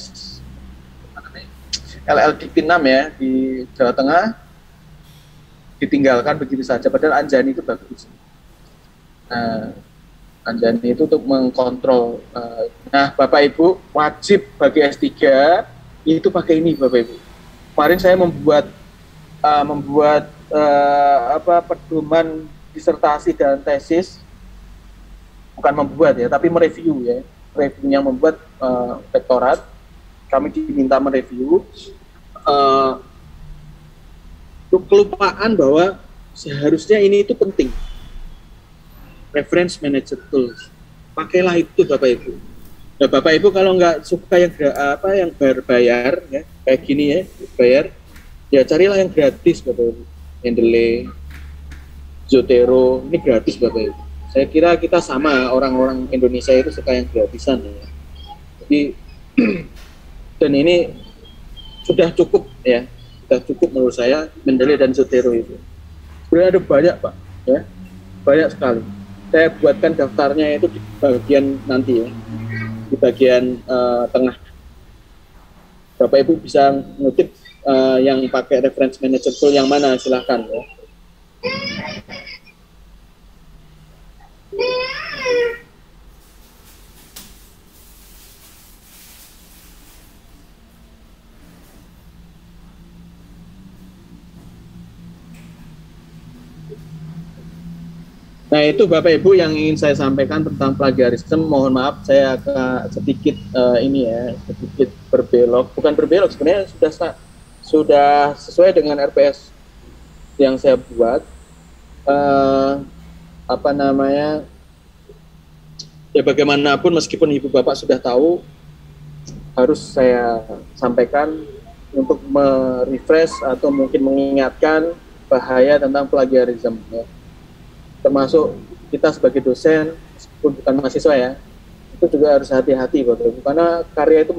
LL Dikti 6 ya di Jawa Tengah, ditinggalkan begitu saja, padahal Anjani itu bagus. Anjani itu untuk mengkontrol. Nah Bapak Ibu wajib bagi S3 itu pakai ini Bapak Ibu. Kemarin saya membuat pedoman disertasi dan tesis, bukan membuat ya, tapi mereview ya. Reviewnya membuat rektorat, kami diminta mereview. Kelupaan bahwa seharusnya ini itu penting. Reference Manager Tools, pakailah itu Bapak Ibu. Nah Bapak Ibu kalau nggak suka yang berbayar ya, kayak gini ya, bayar, ya carilah yang gratis Bapak Ibu. Mendeley, Zotero, ini gratis Bapak Ibu. Saya kira kita sama, orang-orang Indonesia itu suka yang gratisan ya. Jadi dan ini sudah cukup ya, sudah cukup menurut saya Mendeley dan Zotero itu. Sebenarnya ada banyak Pak, ya, banyak sekali. Saya buatkan daftarnya itu di bagian nanti ya, di bagian tengah. Bapak Ibu bisa ngutip yang pakai reference manager tool yang mana, silahkan ya. Nah itu Bapak Ibu yang ingin saya sampaikan tentang plagiarisme. Mohon maaf saya agak sedikit sedikit berbelok, bukan berbelok, sebenarnya sudah sesuai dengan RPS yang saya buat. ya bagaimanapun meskipun ibu bapak sudah tahu, harus saya sampaikan untuk merefresh atau mungkin mengingatkan bahaya tentang plagiarisme ya. Termasuk kita sebagai dosen meskipun bukan mahasiswa ya, itu juga harus hati-hati Bapak Ibu, karena karya itu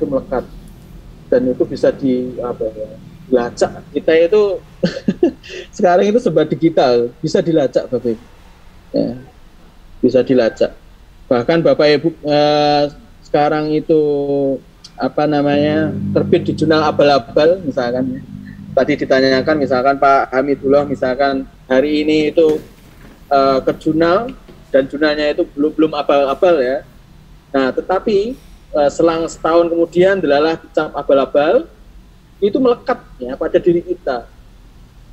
melekat dan itu bisa dilacak. Kita itu sekarang itu serba digital, bisa dilacak Bapak Ibu ya, bisa dilacak. Bahkan Bapak Ibu sekarang itu terbit di jurnal abal-abal misalkan ya. Tadi ditanyakan misalkan Pak Hamidullah misalkan hari ini itu ke jurnal dan jurnalnya itu belum abal-abal ya. Nah tetapi selang setahun kemudian delalah dicap abal-abal, itu melekat ya pada diri kita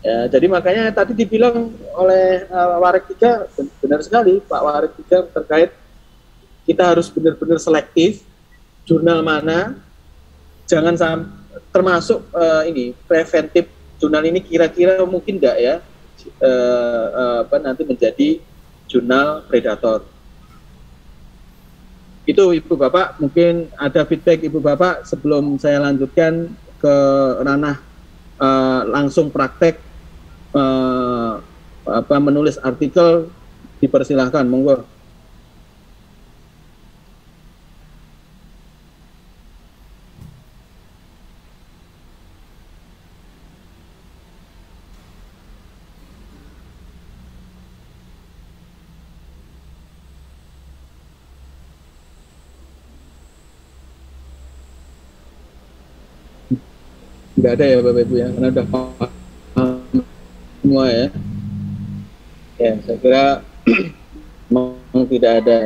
ya. Jadi makanya tadi dibilang oleh Warik 3 benar sekali Pak Warik 3 terkait kita harus benar-benar selektif jurnal mana, jangan termasuk ini preventif jurnal ini kira-kira mungkin enggak ya nanti menjadi jurnal predator. Itu Ibu Bapak, mungkin ada feedback Ibu Bapak sebelum saya lanjutkan ke ranah langsung praktek menulis artikel, dipersilahkan, monggo. Nggak ada ya Bapak Ibu ya, karena udah paham semua ya. Ya, saya kira memang tidak ada.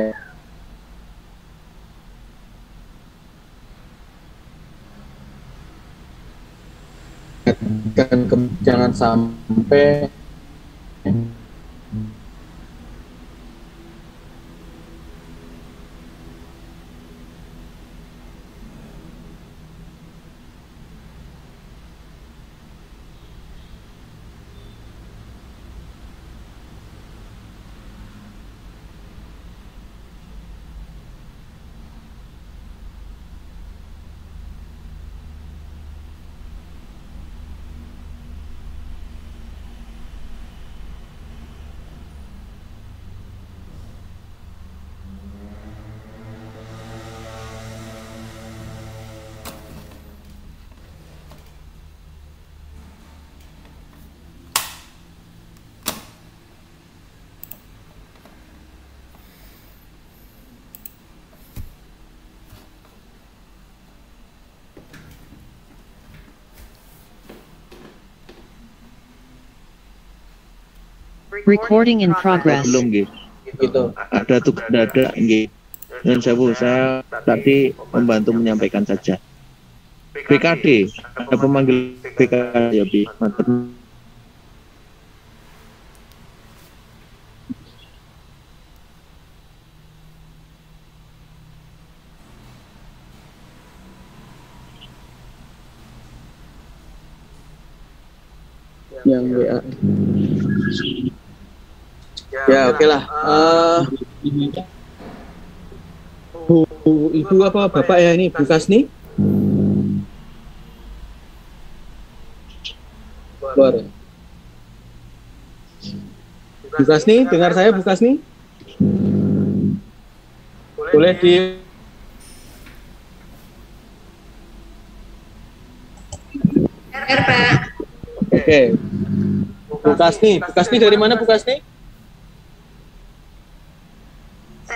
Jangan sampai Recording in progress. Belum gitu. Ada tugas dadak nggih. Dan saya tadi membantu menyampaikan saja. BKD, ada pemanggil BKD ya, Bi. Yang WA. Ya oke lah. Ibu apa Bapak ya ini Bu Kasni? Keluar. Bu Kasni, dengar saya Bu Kasni? Boleh di Pak. Oke. Bu Kasni dari mana Bu Kasni?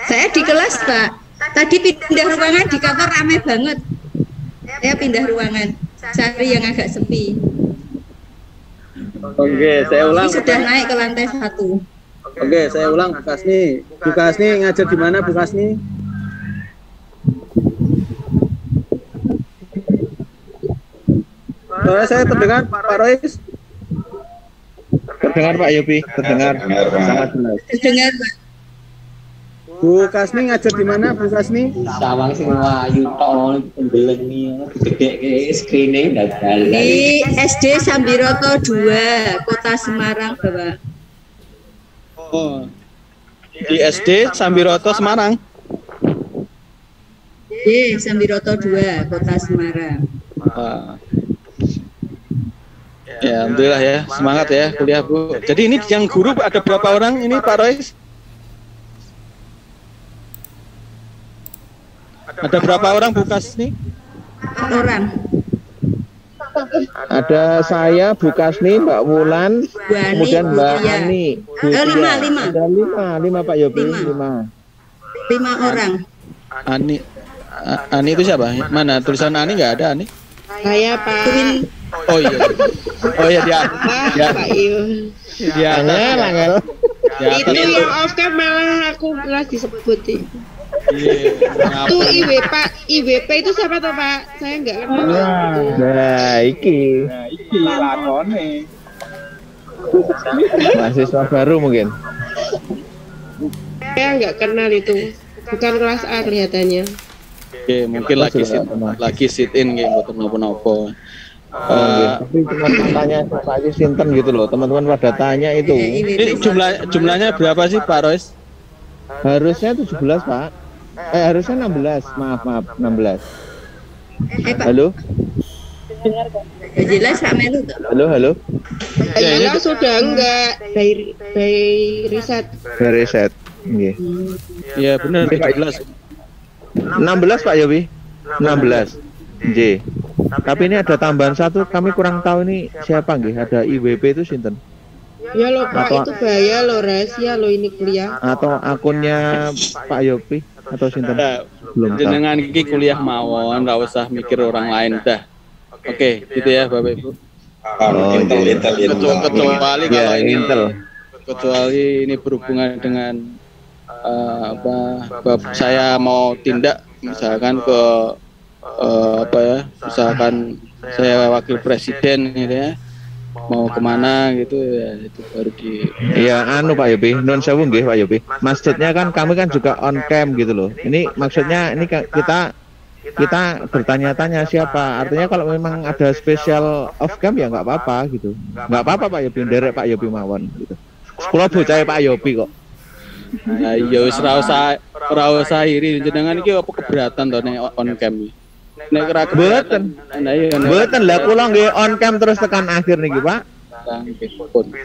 Saya di kelas, Pak. Tadi pindah ruangan di kantor ramai banget. Saya pindah ruangan, cari yang agak sepi. Oke, saya ulang. Ini sudah naik ke lantai 1. Oke, saya ulang Bu Kasni. Bu Kasni ngajar di mana Bu Kasni? Saya terdengar Pak Rois. Terdengar Pak Yopi, terdengar sangat jelas. Terdengar, Pak. Bu Kasni ngajar di mana Bu Kasni? Sawang sing wayu tok pendelengi gedhe screening dagal. Di SD Sambiroto 2, Kota Semarang, Bapak. Oh. Di SD Sambiroto Semarang. Sambiroto 2, Kota Semarang. Ya, alhamdulillah ya, semangat ya kuliah Bu. Jadi ini yang guru ada berapa orang ini Pak Rois? Ada berapa orang Bu Kasni? 4 orang. Ada saya, Bu Kasni, Mbak Wulan, Bu Ani, kemudian Bu Mbak Tia. Ani. Bu Oh, Tia. 5. Ada 5 Pak Yopi, 5 5. orang. Ani itu siapa? Mana tulisan Ani nggak ada Ani? Saya Pak. Oh iya. Oh iya dia. Ya. Pak Iyo. Dia. Angel. Itu yang off cam malah aku kelas disebut. Iya. Itu IWP itu siapa tuh Pak? Saya nggak kenal. Nah, iki lakone. mahasiswa baru mungkin. Saya nggak kenal itu. Bukan kelas A kelihatannya. Oke, mungkin lagi sit in gitu buat nopo-nopo. Tapi cuma tanya Pak Sinten gitu loh, teman-teman pada tanya itu. Ini jumlahnya berapa sih Pak Rois? Harusnya 17 Pak. Harusnya 16. Maaf 16. Pak. Halo. Jelas Pak Melu tuh. Halo. Kayaknya sudah enggak by riset. Bereset. Nggih. Iya benar 17. 16 Pak Yobi. 16. J. Tapi ini ada tambahan satu, kami kurang tahu ini siapa nggih. Ada IWP itu sinten? Ya lo Pak, Atau- itu bahaya lo, rahasia lo ini kuliah. Atau akunnya Pak Yopi atau sinten? Belum tahu. Jenengan iki kuliah mawon, nggak usah mikir orang lain dah. Oke, gitu ya Bapak Ibu. Kecuali Ya, kalau ini Intel. kecuali ini berhubungan dengan saya mau tindak misalkan ke misalkan saya wakil presiden gitu ya, mau kemana gitu ya, itu baru di Iya, Pak Yopi, non sewu nggih Pak Yopi. Maksudnya kan kami kan juga on cam gitu loh. Ini maksudnya ini kita bertanya-tanya siapa. Artinya kalau memang ada spesial off cam ya nggak apa-apa gitu. Nggak apa-apa Pak Yopi, nderek Pak Yopi mawon gitu. Sekolah bocah Pak Yopi kok. nah, ya wis ora usah iri jenengan iki apa keberatan to nek on cam iki. Nek ora keberatan. Nah iya Mboten lah kula nggih on cam terus tekan akhir niki Pak.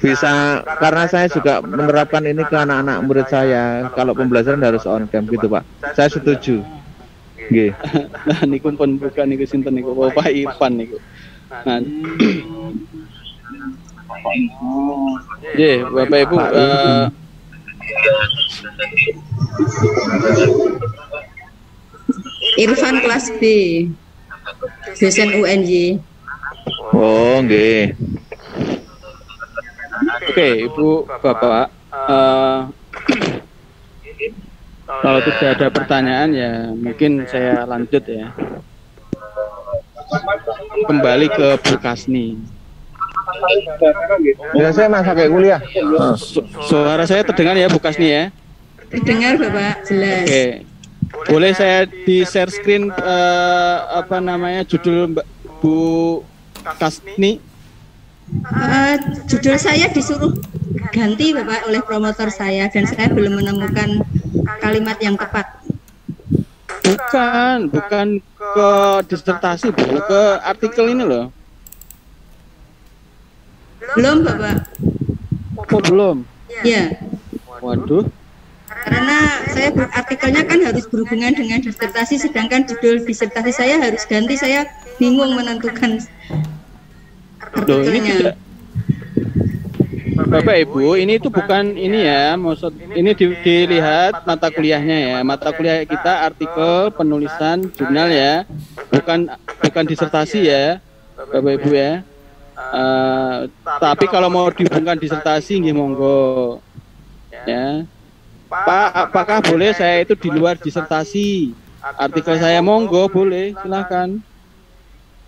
Bisa karena saya juga menerapkan ini ke anak-anak murid saya. Kalau pembelajaran harus on cam gitu Pak. Saya setuju. Nggih. Nah niku pun bukan niku sinten niku Bapak Ivan niku. Nah. Bapak Ibu Irfan kelas B. Dosen UNY. Oh, nggih. Oke, Ibu, Bapak, kalau tidak ada pertanyaan ya mungkin saya lanjut ya. Kembali ke Bu Kasni. Ya saya masa kayak kuliah. Suara saya terdengar ya Bu Kasni ya? Terdengar Bapak, jelas. Oke. Boleh saya di share screen judul Mbak Bu Kasni? Judul saya disuruh ganti Bapak oleh promotor saya dan saya belum menemukan kalimat yang tepat. Bukan ke disertasi, Bu, ke artikel ini loh. Belum Bapak. Oh, belum. Ya, Waduh. karena saya artikelnya kan harus berhubungan dengan disertasi, sedangkan judul disertasi saya harus ganti. Saya bingung menentukan Loh, ini artikelnya. tidak. Bapak Ibu, ini itu bukan ini ya, maksud ini dilihat mata kuliahnya ya. Mata kuliah kita artikel, penulisan, jurnal ya. Bukan disertasi ya, Bapak Ibu ya. Tapi kalau mau dihubungkan disertasi nggih monggo. Ya. Pak, apakah boleh saya itu di luar disertasi? Artikel saya monggo, boleh, silahkan.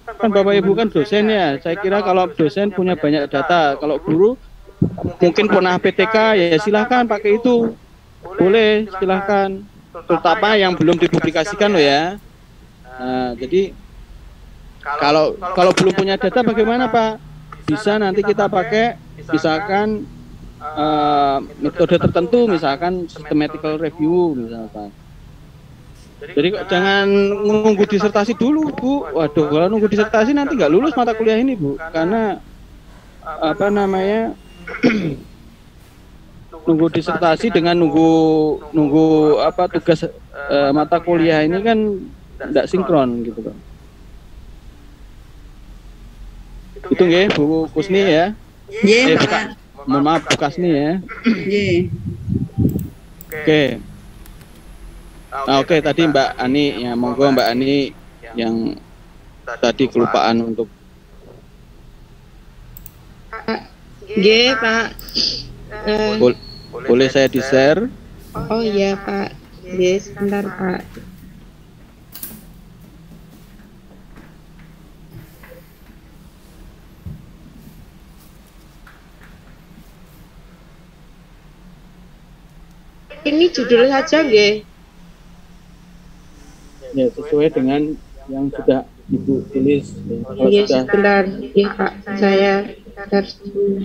Kan Bapak Ibu kan dosen ya. Saya kira kalau dosen punya banyak data, kalau guru mungkin pernah PTK ya silahkan pakai itu. Boleh, silahkan. Terutama yang belum dipublikasikan loh ya. Nah, jadi kalau belum punya data bagaimana Pak? Bisa nanti kita pakai misalkan metode tertentu, misalkan systematical review misalkan. Jadi jangan nunggu disertasi dulu, Bu. Waduh, kalau nunggu disertasi nanti nggak lulus mata kuliah ini, Bu. Karena apa namanya nunggu disertasi dengan nunggu apa tugas mata kuliah ini kan tidak sinkron gitu kan. Itu nggih Bu Kusni ya. Nggih, Pak. Mohon maaf Bu Kasni ya. Nggih. Oke. Nah, oke tadi Mbak Ani ya, monggo Mbak Ani yang tadi kelupaan untuk Nggih, Pak. boleh saya di-share? Oh iya, Pak. Nggih, sebentar, Pak. Ini judul saja nggih. Ya, sesuai dengan yang sudah Ibu tulis. Ya. Kalau Iya, sudah sebentar. Iya, Pak. Saya harus dulu.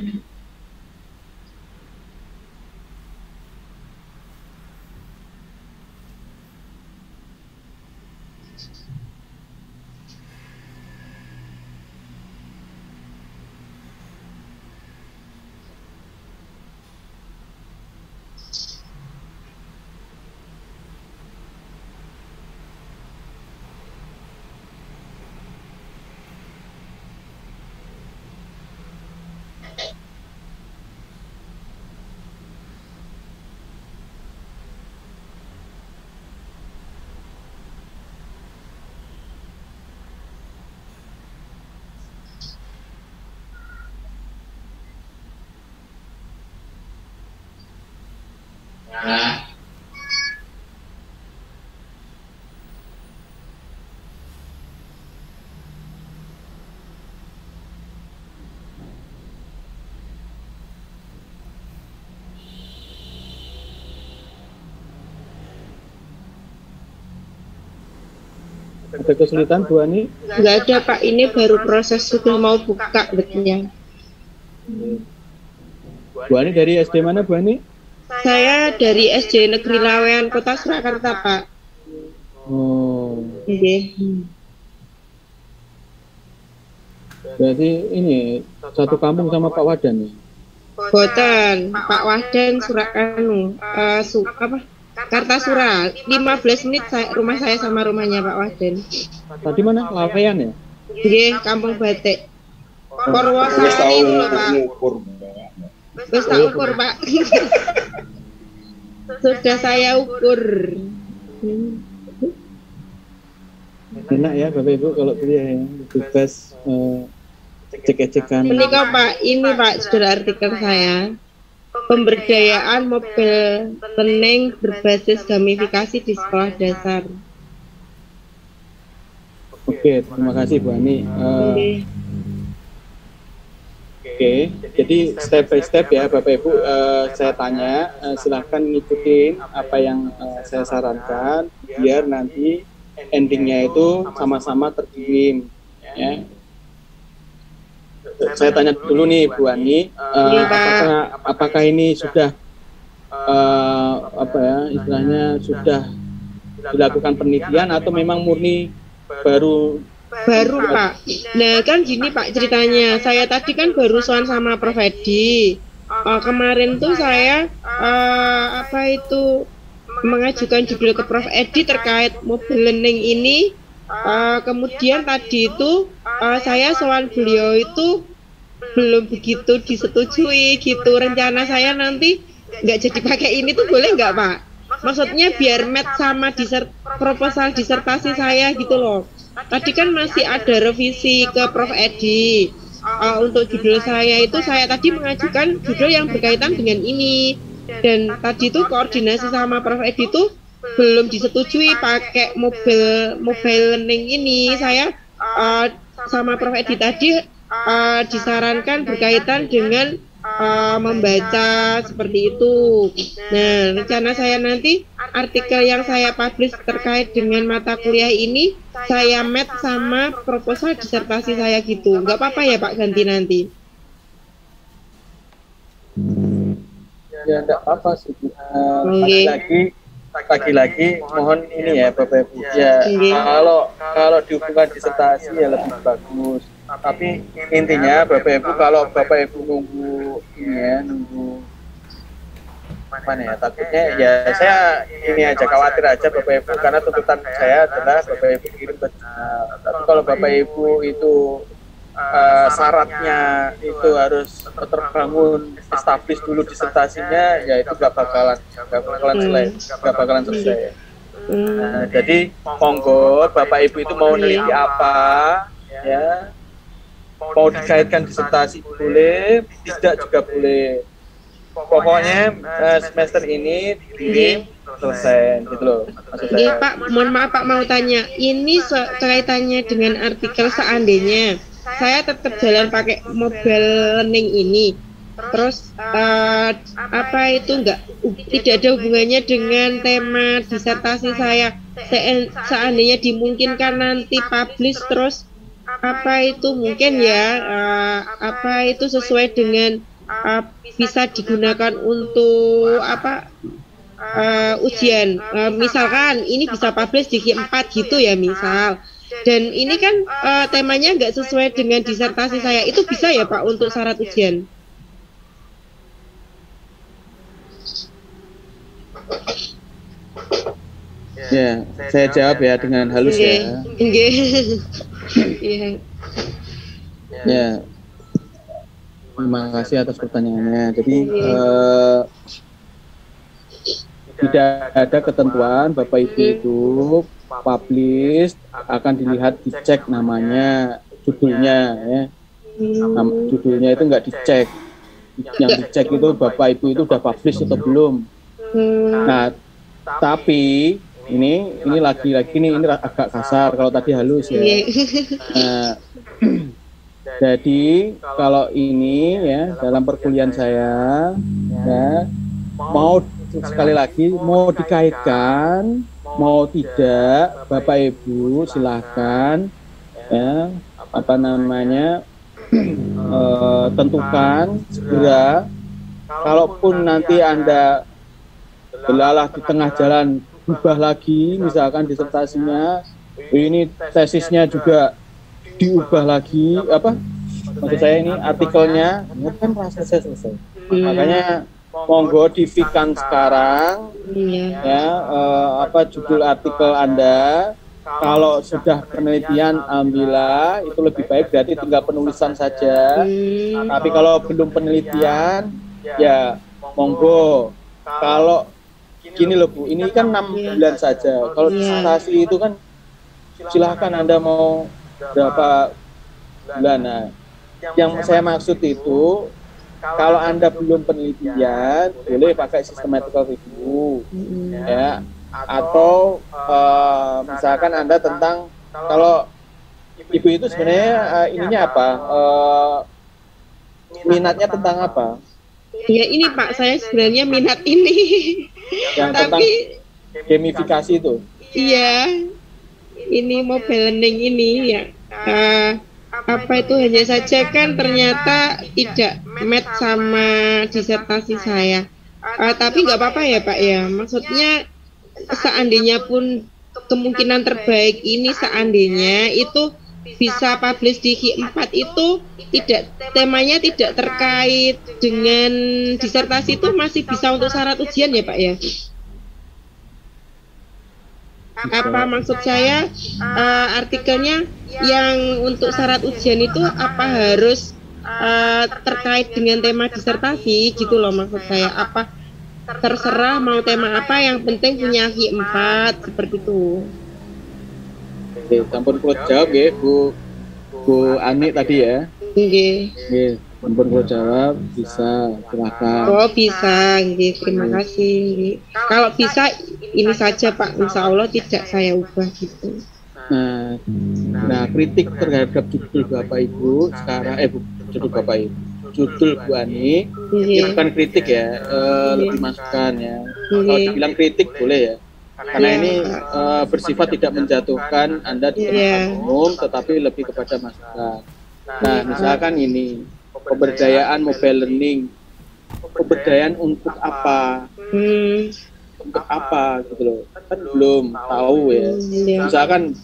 ada kesulitan Bu Ani? Nggak ada, Pak. Ini baru proses sudah mau buka betulnya. Bu Ani dari SD mana Bu Ani? Saya dari SD Negeri Lawean, Kota Surakarta, Pak. Oh, Nggih. berarti ini satu kampung sama Pak Wadan ya? Boten, Pak Wadan apa? Kartasura, 15 menit rumah saya sama rumahnya Pak Wadan. Tadi mana? Lawean ya? Nggih, Kampung Batik. Purwosari itu loh, Pak. Wis tak ukur, Pak. Sudah saya ukur. Enak ya Bapak Ibu kalau kuliah ya, bebas cek-cekan. Menikah, Pak, ini Pak judul artikel saya. Pemberdayaan mobile learning berbasis gamifikasi di sekolah dasar. Oke, terima kasih Bu Ani. Oke, jadi step by step ya Bapak Ibu, saya tanya, silahkan ngikutin apa yang saya sarankan biar nanti endingnya itu sama-sama terkirim ya. Saya tanya dulu nih Bu Ani, apakah ini sudah apa ya istilahnya sudah dilakukan penelitian atau memang murni baru Pak. Nah kan gini Pak ceritanya, saya tadi kan barusan sama Prof Edi. Kemarin tuh saya mengajukan judul ke Prof Edi terkait mobile learning ini. Kemudian tadi itu saya soal beliau itu belum begitu disetujui gitu. Rencana saya nanti nggak jadi pakai ini tuh boleh nggak Pak? Maksudnya biar match sama proposal disertasi saya gitu loh. Tadi kan masih ada revisi ke Prof Edi. Untuk judul saya itu saya tadi mengajukan judul yang berkaitan dengan ini. Dan tadi itu koordinasi sama Prof Edi itu belum disetujui pakai mobile learning ini. Saya sama Prof Edi tadi disarankan berkaitan dengan membaca seperti itu. Nah, rencana saya nanti artikel yang saya publish terkait dengan mata kuliah ini saya match sama proposal disertasi saya gitu. Nggak apa-apa ya Pak ganti nanti? Ya enggak apa sih. Oke. Lagi-lagi mohon ini ya Bapak Ibu. Ya Oke. kalau dihubungkan disertasi ya lebih bagus. Tapi intinya Bapak Ibu, kalau Bapak Ibu nunggu ini ya, nunggu mana ya, takutnya ya saya ini aja khawatir aja Bapak Ibu, karena tuntutan saya adalah Bapak Ibu kirim ke jurnal. Tapi kalau Bapak Ibu itu syaratnya itu harus terbangun, establish dulu disertasinya, ya itu nggak bakalan selesai. Nah, jadi monggo Bapak Ibu itu mau neliti apa, ya mau dikaitkan disertasi boleh, tidak juga boleh. Pokoknya semester ini dikirim selesai gitu loh. Iya Pak, mohon maaf Pak, mau tanya, ini kaitannya dengan artikel seandainya saya tetap jalan pakai mobile learning ini, terus apa itu tidak ada hubungannya dengan tema disertasi saya. Seandainya dimungkinkan nanti publish, terus apa itu mungkin ya, apa itu sesuai dengan bisa digunakan untuk apa ujian, misalkan ini bisa publish di Q4 gitu ya misal, dan ini kan temanya nggak sesuai dengan disertasi saya, itu bisa ya Pak untuk syarat ujian? Ya, saya jawab ya dengan halus ya. Iya. Ya, terima kasih atas pertanyaannya. Jadi tidak ada ketentuan Bapak Ibu itu publish akan dilihat, dicek namanya, judulnya ya. Judulnya itu nggak dicek. Yang dicek itu Bapak Ibu itu udah publish atau belum. Nah, tapi ini lagi-lagi ini agak kasar, kalau tadi halus ya. Nah, jadi kalau ini ya dalam perkuliahan saya ya, mau sekali lagi mau dikaitkan mau tidak, Bapak Ibu silahkan ya tentukan segera. Kalaupun nanti Anda belalah di tengah jalan berubah lagi, misalkan disertasinya, ini tesisnya juga diubah lagi, maksud saya ini artikelnya, ini kan proses selesai. Makanya monggo difikan sekarang, ya judul artikel Anda. Kalau sudah penelitian, alhamdulillah itu lebih baik, berarti tinggal penulisan saja. Tapi kalau belum penelitian, ya monggo. Kalau gini loh Bu, ini kan 6 bulan saja. Kalau disertasi itu kan silahkan Anda mau berapa bulan. Nah, yang saya maksud itu, kalau Anda belum penelitian, boleh pakai systematical review, ya. Atau misalkan Anda tentang, kalau Ibu itu sebenarnya ininya apa, minatnya tentang apa? Ya ini Pak, saya sebenarnya minat ini. Yang tentang gamifikasi itu? Iya, ini mobile learning ini ya. Apa itu hanya saja kan ternyata tidak match sama disertasi saya. Tapi nggak apa-apa ya Pak ya. Maksudnya seandainya pun kemungkinan terbaik ini seandainya itu bisa publish di Q4 itu temanya tidak terkait dengan disertasi, itu masih bisa untuk syarat ujian ya Pak ya? Apa maksud saya artikelnya yang untuk syarat ujian itu apa harus terkait dengan tema disertasi gitu loh, maksud saya. Apa terserah mau tema apa, yang penting punya Q4 seperti itu. Oke, sampun kula jawab ya Bu Ani tadi ya. Oke, sampun kula jawab, bisa silakan. Oh bisa, terima kasih. Kalau bisa ini saja Pak, insya Allah tidak saya ubah gitu. Nah kritik terhadap judul Bapak Ibu sekarang, judul Bapak Ibu, judul Bu Ani, ini bukan kritik ya, lebih masukan ya. Kalau dibilang kritik boleh ya. Karena ini bersifat tidak menjatuhkan Anda di tempat umum, tetapi lebih kepada masukan. Nah, misalkan ini pemberdayaan mobile learning pemberdayaan untuk apa? Untuk apa gitu loh, kan belum tahu ya. Misalkan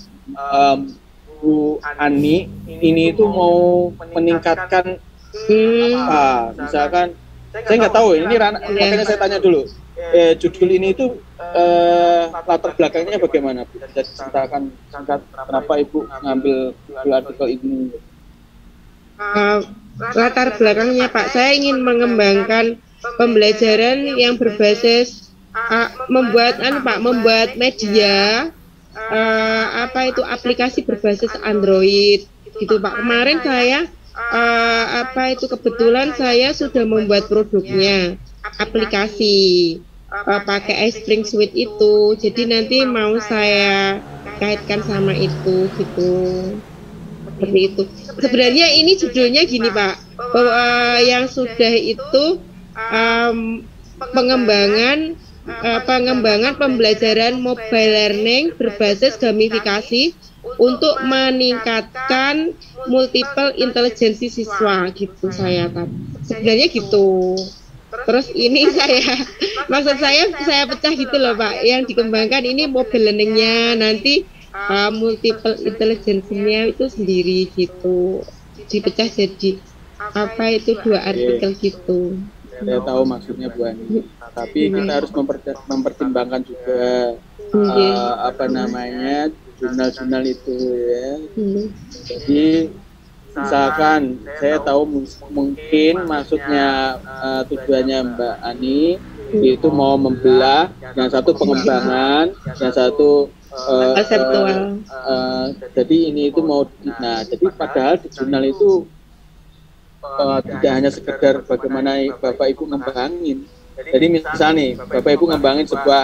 Bu Ani ini itu mau meningkatkan apa, misalkan saya nggak tahu ini makanya saya tanya dulu, judul ini itu latar belakangnya bagaimana Bu? Jadi ceritakan singkat kenapa Ibu ngambil artikel ini. Latar belakangnya Pak, saya ingin mengembangkan pembelajaran yang berbasis membuat media aplikasi berbasis Android gitu Pak. Kemarin saya kebetulan saya sudah membuat produknya, aplikasi pakai iSpring Suite itu. Jadi nanti mau saya kaitkan sama itu gitu. Seperti itu. Sebenarnya ini judulnya gini Pak, bahwa yang sudah itu pengembangan pembelajaran mobile learning berbasis gamifikasi untuk meningkatkan multiple intelijensi siswa gitu saya Pak. Sebenarnya gitu. Terus ini maksud saya pecah gitu loh Pak. Yang dikembangkan ini mobile learningnya, nanti multiple intelijensinya itu sendiri gitu. Dipecah jadi dua artikel gitu. Saya tahu maksudnya Bu Ani, tapi kita harus mempertimbangkan juga jurnal-jurnal itu ya. Jadi misalkan saya tahu mungkin maksudnya tujuannya Mbak Ani itu mau membelah, yang satu pengembangan, yang satu konseptual. Jadi ini itu mau, jadi padahal di jurnal itu tidak hanya sekedar bagaimana Bapak Ibu ngembangin. Jadi misalnya nih, Bapak Ibu ngembangin sebuah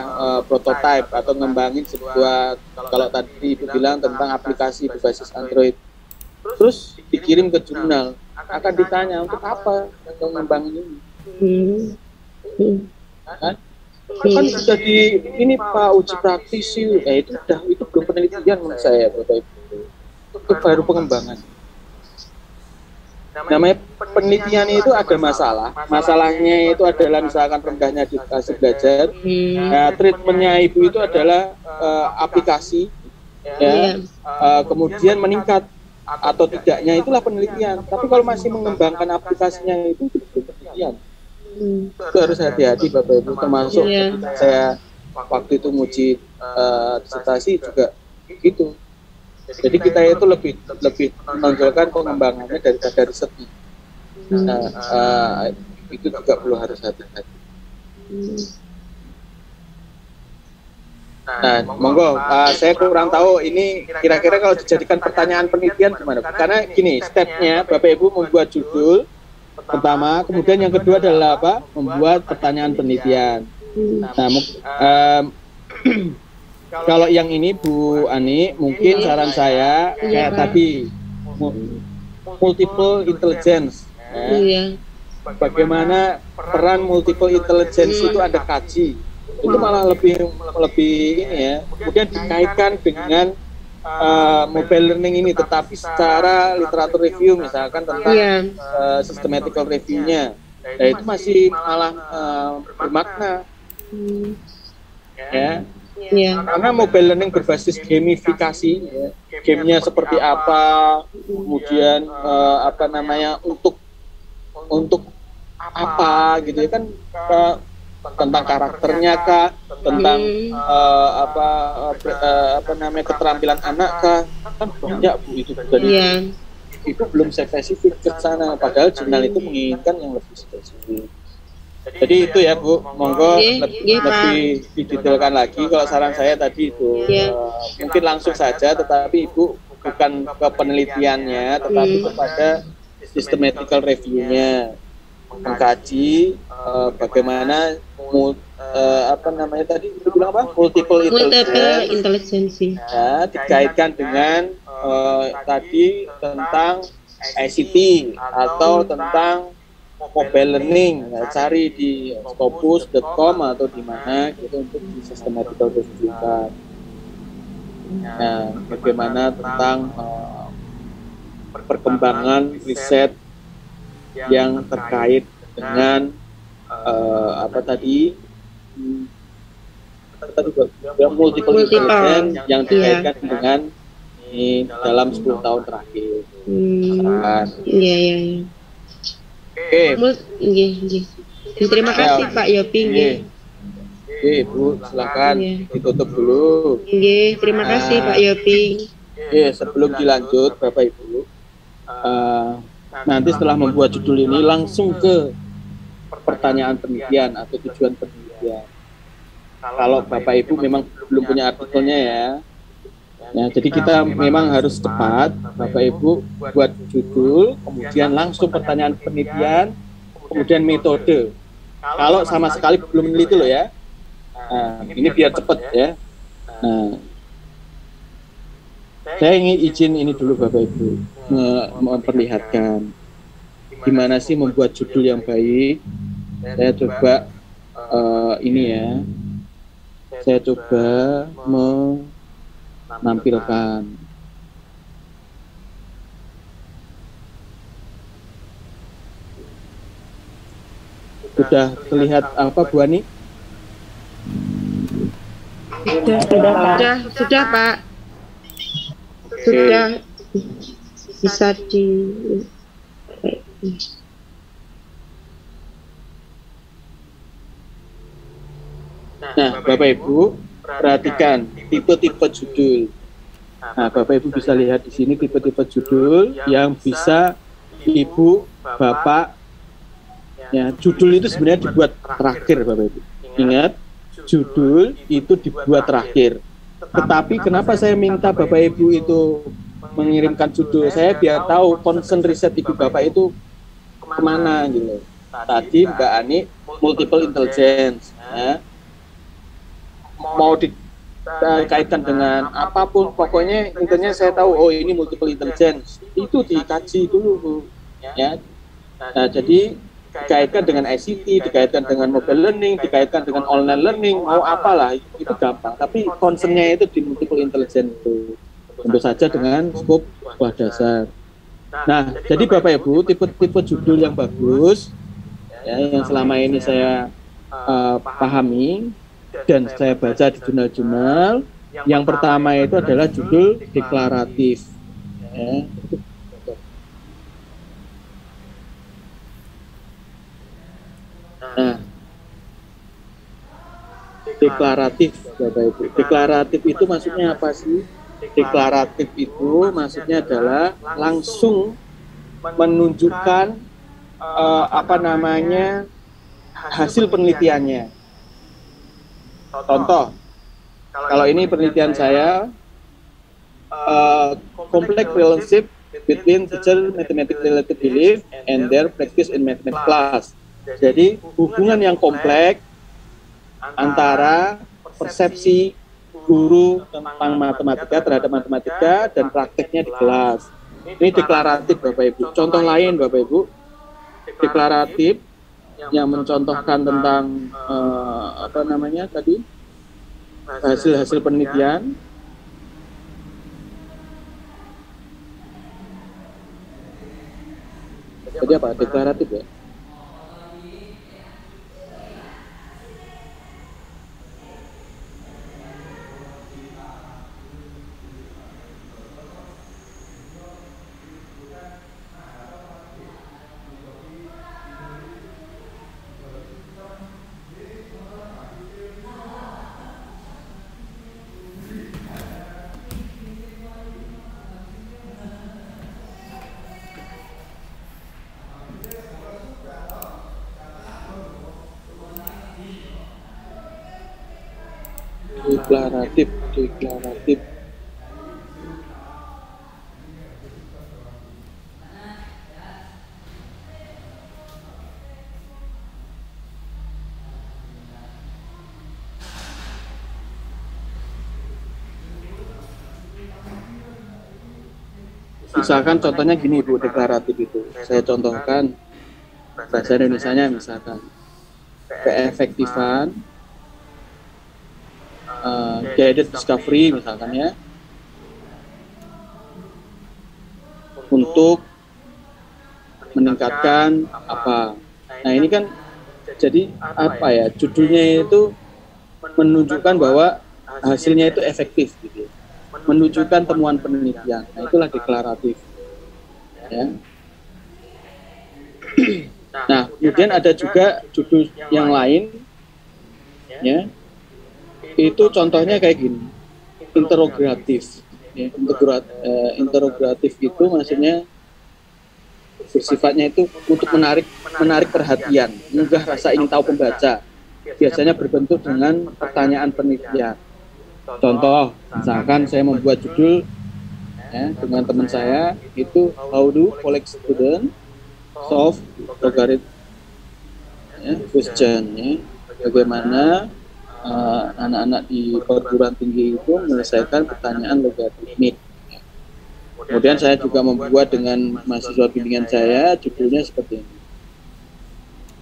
prototype atau ngembangin sebuah, kalau tadi Ibu bilang tentang aplikasi berbasis Android, terus dikirim ke jurnal, akan ditanya untuk apa untuk ngembangin ini. Kan sudah ini Pak uji praktisi, itu belum penelitian menurut saya Bapak Ibu. Itu baru pengembangan. Namanya penelitian itu ada masalahnya itu adalah misalkan rendahnya dikasih belajar. Nah, treatmentnya Ibu itu adalah aplikasi ya, kemudian meningkat atau tidaknya itulah penelitian. Tapi kalau masih mengembangkan aplikasinya itu penelitian. Itu harus hati-hati Bapak Ibu, termasuk saya waktu itu nguji disertasi juga gitu. Jadi kita itu lebih menonjolkan pengembangannya daripada risetnya. Itu juga perlu harus hati-hati. Nah, monggo, saya kurang tahu ini kira-kira kalau dijadikan pertanyaan penelitian gimana? Karena gini, stepnya Bapak Ibu membuat judul pertama, kemudian yang kedua adalah apa? Membuat pertanyaan penelitian. Nah, kalau yang ini Bu Ani, mungkin saran saya kayak tadi multiple intelligence. Bagaimana peran multiple intelligence itu Anda kaji. Itu malah lebih ini ya. Kemudian dikaitkan dengan mobile learning ini, tetapi secara literatur review misalkan tentang systematical review-nya. Nah, itu masih malah bermakna. Ya. Karena mobile learning berbasis gamifikasi, ya. Gamenya seperti apa, kemudian untuk apa gitu ya kan, tentang karakternya kah, tentang keterampilan anak kah, kan banyak Bu itu. Jadi itu belum spesifik ke sana, padahal jurnal itu menginginkan yang lebih spesifik. Jadi itu ya Bu, monggo lebih didetailkan lagi. Kalau saran saya tadi itu mungkin langsung saja, tetapi Ibu bukan ke penelitiannya, tetapi kepada systematical review-nya, mengkaji bagaimana tadi Ibu bilang apa? Multiple intelligence. Ya, dikaitkan dengan tadi tentang ICT atau tentang mobile learning, cari di scopus.com atau di mana gitu untuk di systematical review. Nah, bagaimana tentang perkembangan riset yang terkait dengan apa tadi? Yang multiple intelligence yang dikaitkan dengan ini dalam 10 tahun terakhir. Iya. Oke. Nggih. Terima kasih Pak Yopi. Nggih. Bu, silakan ditutup dulu. Nggih, terima kasih Pak Yopi. Sebelum dilanjut Bapak Ibu, nanti setelah membuat judul ini langsung ke pertanyaan penelitian atau tujuan penelitian. Kalau Bapak Ibu memang belum punya artikelnya ya, jadi kita memang harus cepat, Bapak Ibu buat judul, kemudian langsung pertanyaan penelitian, kemudian metode. Kalau sama sekali belum meneliti loh ya, ini biar cepat ya. Saya ingin izin ini dulu Bapak Ibu, memperlihatkan gimana sih membuat judul yang baik. Saya coba ini ya, saya coba menampilkan. Sudah terlihat apa Bu Ani? Sudah Pak. Sudah bisa di. Nah, Bapak Ibu perhatikan tipe-tipe judul. Nah, Bapak Ibu bisa lihat di sini tipe-tipe judul yang bisa Ibu, Bapak, ya judul itu sebenarnya dibuat terakhir Bapak Ibu. Ingat, judul itu dibuat terakhir. Tetapi kenapa saya minta Bapak Ibu itu mengirimkan judul? Saya biar tahu concern riset Ibu Bapak itu kemana gitu. Tadi Mbak Ani multiple intelligence, ya. Mau dikaitkan dengan apapun, pokoknya intinya saya tahu oh ini multiple intelligence, itu dikaji dulu ya. Nah, jadi dikaitkan dengan ICT, dikaitkan dengan mobile learning, dikaitkan dengan online learning, mau apalah itu gampang. Tapi concernnya itu di multiple intelligence itu, tentu saja dengan skop sebuah dasar. Nah, jadi Bapak Ibu tipe-tipe judul yang bagus, ya, yang selama ini saya pahami dan saya baca di jurnal-jurnal. Yang pertama itu adalah judul deklaratif. Ya. Nah, deklaratif, Bapak Ibu. Deklaratif itu maksudnya apa sih? Deklaratif itu maksudnya adalah langsung menunjukkan hasil penelitiannya. Contoh, kalau ini penelitian saya, complex relationship between teacher mathematics related belief and their practice in mathematics class. Jadi hubungan yang kompleks antara persepsi guru tentang matematika terhadap matematika dan prakteknya di kelas. Ini deklaratif Bapak Ibu. Contoh lain Bapak Ibu, deklaratif yang mencontohkan tentang hasil penelitian. Jadi apa? Deklaratif ya. Deklaratif. Misalkan contohnya gini Bu, deklaratif itu. Saya contohkan bahasa Indonesianya misalkan keefektifan guided discovery misalkan ya, untuk meningkatkan apa. Nah ini kan Jadi apa ya, judulnya itu menunjukkan bahwa hasilnya itu efektif gitu, menunjukkan temuan penelitian. Nah, itulah deklaratif ya. Nah, kemudian ada juga judul yang lain ya, itu contohnya kayak gini, interogatif ya. Interogatif itu maksudnya bersifatnya itu untuk menarik perhatian, menggugah rasa ingin tahu pembaca, biasanya berbentuk dengan pertanyaan penelitian. Contoh, misalkan saya membuat judul ya, dengan teman saya itu how do college student solve logarithm ya, question ya. Bagaimana anak-anak di perguruan tinggi itu menyelesaikan pertanyaan logaritmik. Kemudian saya juga membuat dengan mahasiswa bimbingan saya judulnya seperti ini.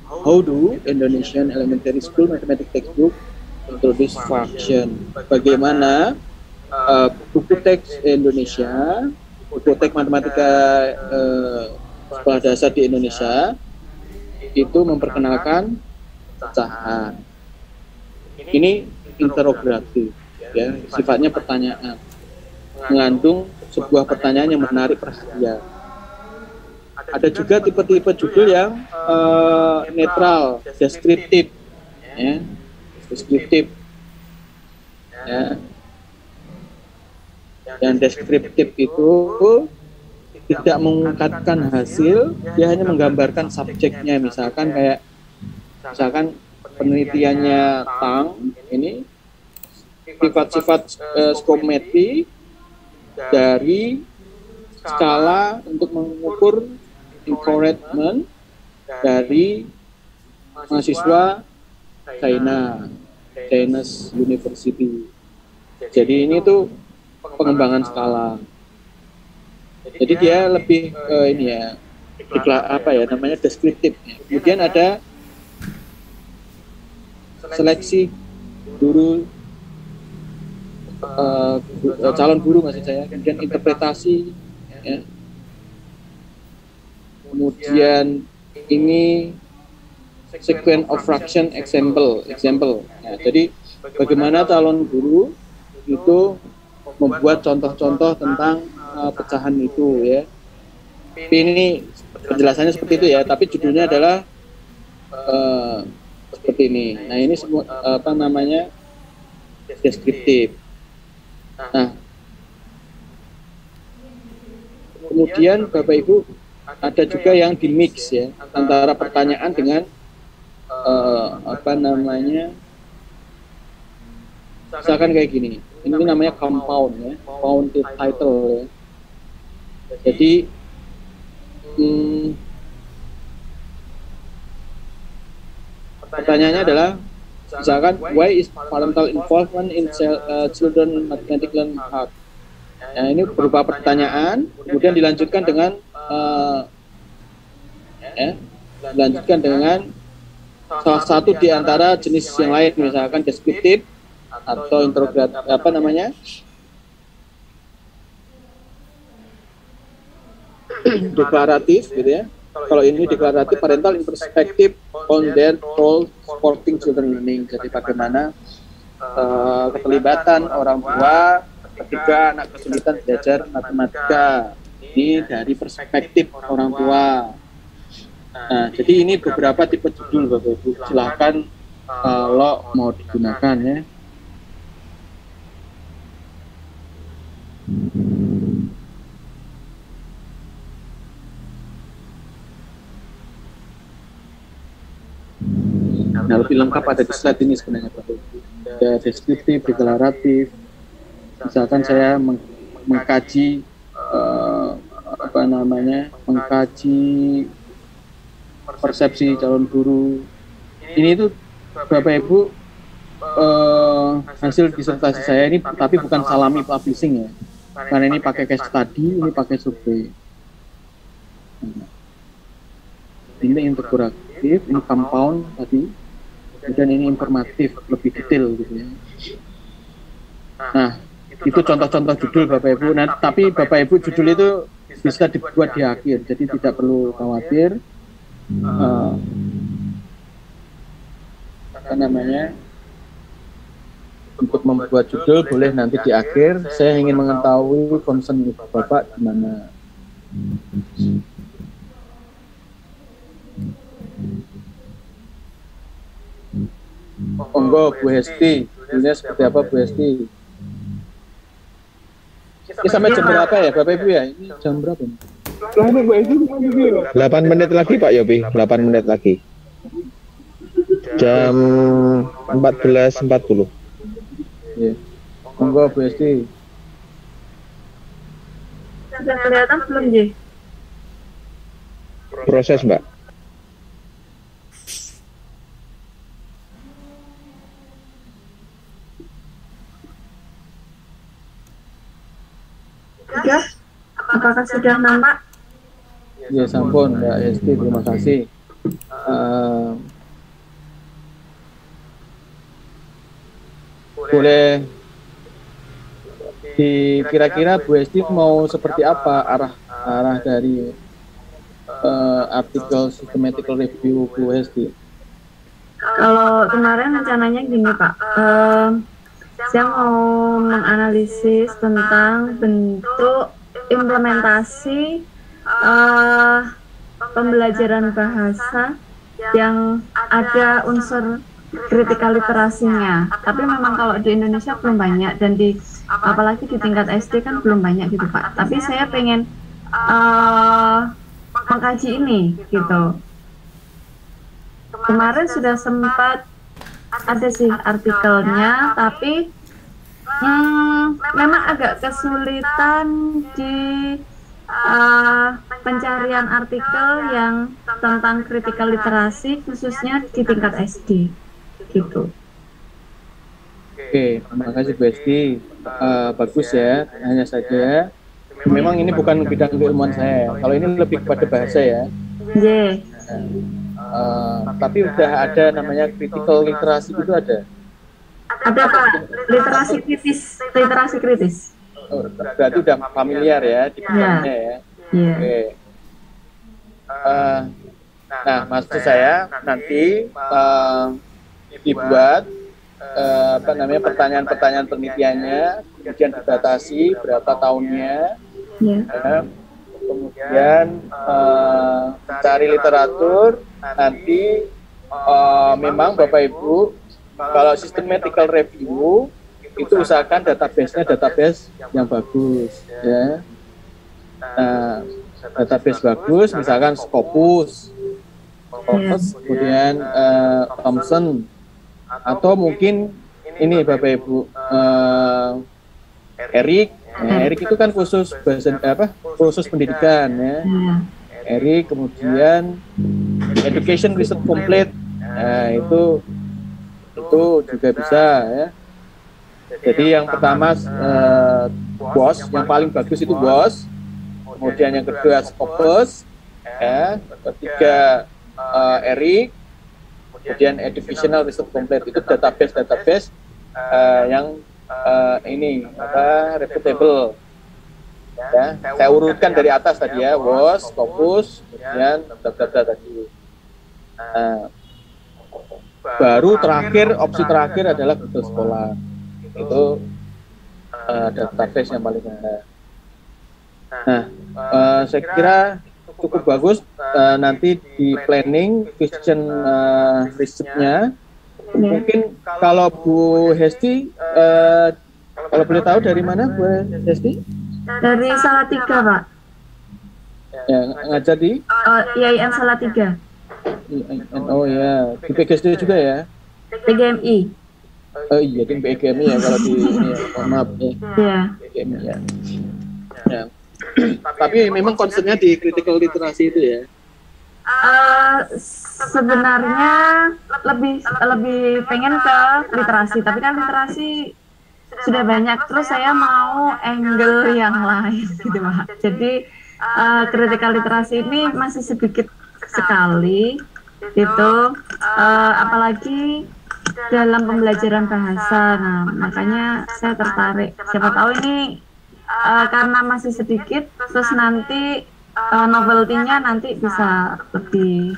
How do Indonesian Elementary School Mathematics Textbook introduce function? Bagaimana buku teks Indonesia, buku teks matematika sekolah dasar di Indonesia itu memperkenalkan pecahan. Ini interogatif ya, sifatnya pertanyaan, mengandung sebuah pertanyaan yang menarik perhatian. Ada juga tipe-tipe judul yang netral, deskriptif ya, deskriptif ya. Yang deskriptif itu tidak mengungkapkan hasil, dia hanya menggambarkan subjeknya. Misalkan penelitiannya Tang ini sifat-sifat skometri dari skala untuk mengukur encouragement dari mahasiswa Chinese University. Jadi ini tuh pengembangan skala. Jadi dia lebih ini ya, apa ya namanya, deskriptif. Kemudian ada seleksi guru, calon guru maksud saya, kemudian interpretasi ya. Kemudian ini sequence of fraction example. Nah, jadi bagaimana calon guru itu membuat contoh-contoh tentang pecahan itu ya. Ini penjelasannya seperti itu ya, tapi judulnya adalah seperti ini. Nah, ini semua apa namanya, deskriptif. Nah, kemudian Bapak Ibu ada juga yang di mix ya, antara pertanyaan dengan apa namanya, misalkan kayak gini. Ini namanya compound ya, compounded title ya. Jadi pertanyaannya adalah misalkan why is parental involvement in children mathematics learning hard. Nah, ini berupa pertanyaan, kemudian dilanjutkan dengan salah satu di antara jenis yang lain, misalkan deskriptif atau interogatif, apa namanya, deklaratif gitu ya. Kalau ini deklaratif, parental in perspective on their role supporting children learning. Jadi bagaimana keterlibatan orang tua ketika anak kesulitan belajar matematika, ini dari perspektif orang tua. Nah, jadi ini beberapa tipe judul Bapak Ibu. Silahkan kalau mau digunakan ya. Nah, lebih lengkap ada di slide ini sebenarnya Bapak Ibu. Ada deskriptif, deklaratif. Misalkan saya mengkaji apa namanya, mengkaji persepsi calon guru. Ini tuh Bapak Ibu hasil disertasi saya ini, tapi bukan salami publishing ya. Karena ini pakai case study, ini pakai survei. Ini integratif, ini compound tadi, dan ini informatif, lebih detail gitu ya. Nah, itu contoh-contoh judul Bapak Ibu. Nah, tapi Bapak Ibu judul itu bisa dibuat di akhir, jadi tidak perlu khawatir. apa namanya, untuk membuat judul boleh nanti di akhir. Saya ingin mengetahui concern Bapak gimana. Monggo Bu Hesti, ini seperti apa Bu Hesti? Ini sampai jam berapa ya Bapak Ibu ya? Ini jam berapa? 8 menit lagi Pak Yopi, 8 menit lagi. Jam 14.40. Ya. Monggo Bu Hesti. Sudah kelihatan belum, Ji? Proses Mbak. Sudah? Apakah sudah nampak? Ya sampun Mbak Hesti, terima kasih. Boleh kira-kira Bu Hesti mau seperti apa arah dari artikel systematical review Bu Hesti? Kalau kemarin rencananya gini Pak, saya mau menganalisis tentang bentuk implementasi pembelajaran bahasa yang ada unsur kritikal literasinya. Tapi memang kalau di Indonesia belum banyak, dan apalagi di tingkat SD kan belum banyak gitu Pak. Tapi saya pengen mengkaji ini gitu. Kemarin sudah sempat ada sih artikelnya, tapi memang agak kesulitan di pencarian artikel yang tentang kritikal literasi khususnya di tingkat SD gitu. Oke, terima kasih Bu Hesti. Bagus ya, hanya saja memang ini bukan bidang keilmuan saya. Kalau ini lebih kepada bahasa ya. Yeah. Tapi udah ada namanya critical literasi, itu ada. Ada Pak, literasi kritis. Oh, berarti udah familiar ya di bidangnya ya. Yeah. Oke. Nah, maksud saya nanti dibuat apa namanya pertanyaan-pertanyaan penelitiannya, kemudian dibatasi berapa tahunnya. Yeah. Kemudian cari literatur. Nanti memang Bapak Ibu kalau systematical review itu usahakan database-nya database yang bagus ya. Nah, database bagus misalkan Scopus, kemudian Thomson, atau mungkin ini Bapak Ibu Erik. Erik itu kan khusus bahasa khusus pendidikan ya. Erik, kemudian Education Research Complete. Nah, itu juga bisa ya. Jadi yang pertama BOS, yang paling bagus itu BOS. Kemudian yang kedua Scopus, ya. Ketiga Erik. Kemudian Educational Research Complete, itu database yang ini reputable. Ya, saya urutkan dari atas tadi ya, BOS, Scopus, kemudian tadi. Baru terakhir, opsi terakhir adalah Google Scholar. Itu database yang paling ada. Nah, saya kira cukup bagus. Nanti di planning question research-nya. Mungkin kalau Bu Hesti, kalau boleh tahu dari mana Bu Hesti? Dari Salatiga Pak. Ya, ngajar di? IAIN Salatiga. Oh ya, di PGSD juga ya? PGMI. Oh iya, di PGMI ya kalau di ini ya, maaf ya. Iya. PGMI ya. Ya. Tapi memang concernnya di critical literasi itu ya? Sebenarnya lebih pengen ke literasi, tapi kan literasi sudah banyak. Terus saya mau angle yang lain gitu Pak. Jadi critical literasi ini masih sedikit sekali gitu, apalagi dalam pembelajaran bahasa. Nah, makanya saya tertarik. Siapa tahu ini karena masih sedikit, terus nanti novelty-nya nanti bisa lebih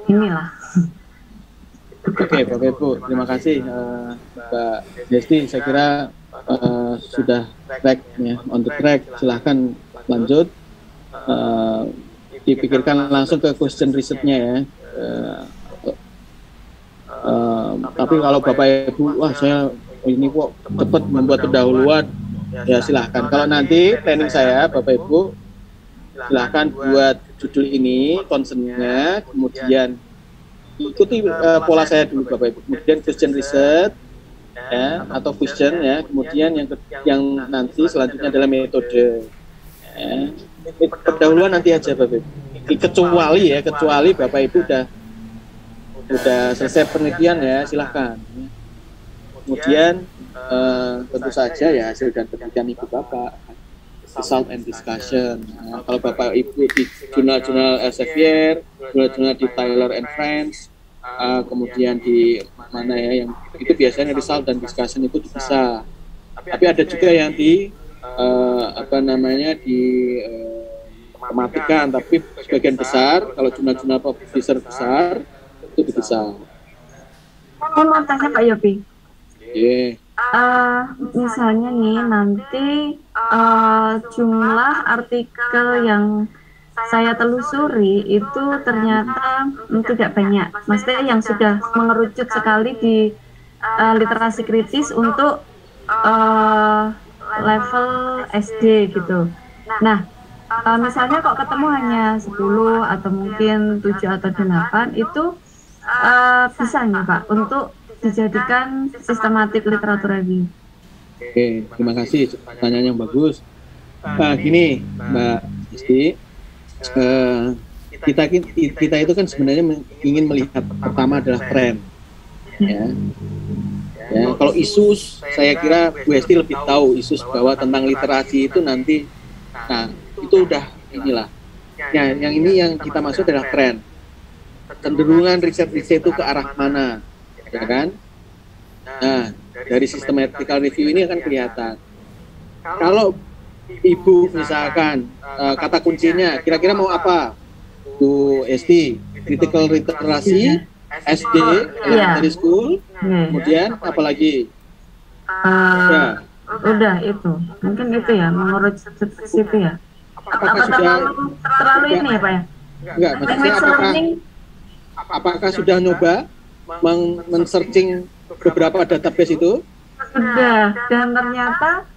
inilah. Oke, Bapak Ibu, terima kasih Mbak Desti. Saya kira sudah track ya, on the track. Silahkan lanjut. Dipikirkan langsung ke question risetnya ya. Tapi kalau Bapak Ibu, wah saya ini kok cepat membuat pendahuluan, ya silahkan. Kalau nanti planning saya, Bapak Ibu, silahkan buat judul ini, concernnya, kemudian ikuti pola saya dulu Bapak Ibu, kemudian question research ya, atau question ya, kemudian yang nanti selanjutnya adalah metode ya. Pendahuluan nanti aja Bapak Ibu, kecuali Bapak Ibu udah selesai penelitian ya, silahkan. Kemudian tentu saja ya hasil dan penelitian Ibu Bapak, result and discussion. Nah, kalau Bapak Ibu di jurnal-jurnal Elsevier, jurnal-jurnal di Taylor and Friends, kemudian di mana ya yang itu biasanya result dan discussion itu bisa. Tapi ada juga yang di mematikan, tapi sebagian besar kalau jurnal-jurnal publisher besar itu bisa. Saya mau tanya Pak Yopi. Yeah. Misalnya nih nanti jumlah artikel yang saya telusuri itu ternyata tidak banyak. Maksudnya yang sudah mengerucut sekali di literasi kritis untuk level SD gitu. Nah, misalnya kok ketemu hanya 10 atau mungkin 7 atau 8 itu bisa nggak Pak untuk dijadikan sistematik literatur review? Oke, terima kasih, pertanyaan yang bagus. Gini Mbak Isti, kita itu kan sebenarnya ingin melihat pertama adalah tren ya. Kalau isu, saya kira Bu Esti lebih tahu isu bahwa tentang literasi itu nanti, nah itu udah inilah ya, yang ini yang kita maksud adalah tren, cenderungan riset itu ke arah mana ya kan. Nah dari systematical review ini akan kelihatan. Kalau Ibu misalkan kata kuncinya kira-kira mau apa Bu Esti, critical literacy SD elementary school, kemudian apalagi udah itu mungkin itu ya, menurut situ ya. Apakah sudah terlalu ini ya Pak ya? Enggak, maksudnya apakah sudah nyoba men-searching beberapa database itu? Sudah, dan ternyata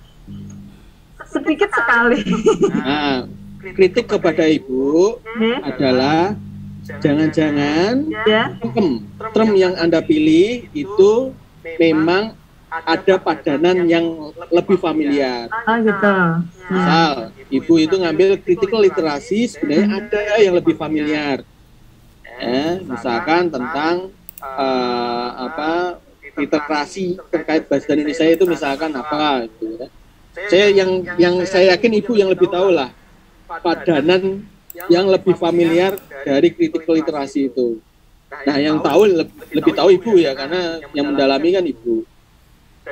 sedikit sekali. Nah, kritik kepada Ibu adalah jangan-jangan term yang Anda pilih itu memang ada padanan yang lebih familiar. Oh gitu. Misal, Ibu itu ngambil critical literasi, sebenarnya ada yang lebih familiar. Misalkan tentang literasi terkait bahasa Indonesia itu misalkan apa gitu ya. Yang saya yakin Ibu yang lebih tahu lah padanan yang lebih familiar dari critical literasi itu. Nah, yang tahu lebih tahu Ibu ya, karena yang mendalami kan Ibu.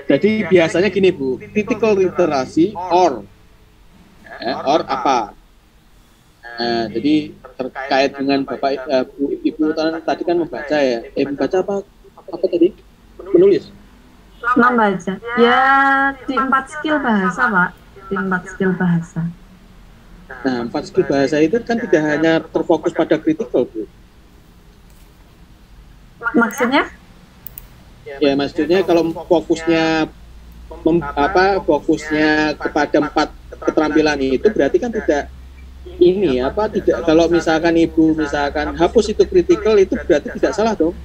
Jadi biasanya gini Bu, critical literasi or apa? Jadi terkait dengan Bapak Ibu tadi kan membaca ya. Membaca apa tadi? Menulis. Membaca. Ya di 4 skill bahasa Pak. Di 4 skill bahasa. Nah, 4 skill bahasa itu kan tidak hanya terfokus pada critical Bu. Maksudnya? Ya maksudnya kalau fokusnya kepada 4 keterampilan itu berarti kan tidak kalau misalkan Ibu misalkan hapus itu critical itu berarti tidak salah dong.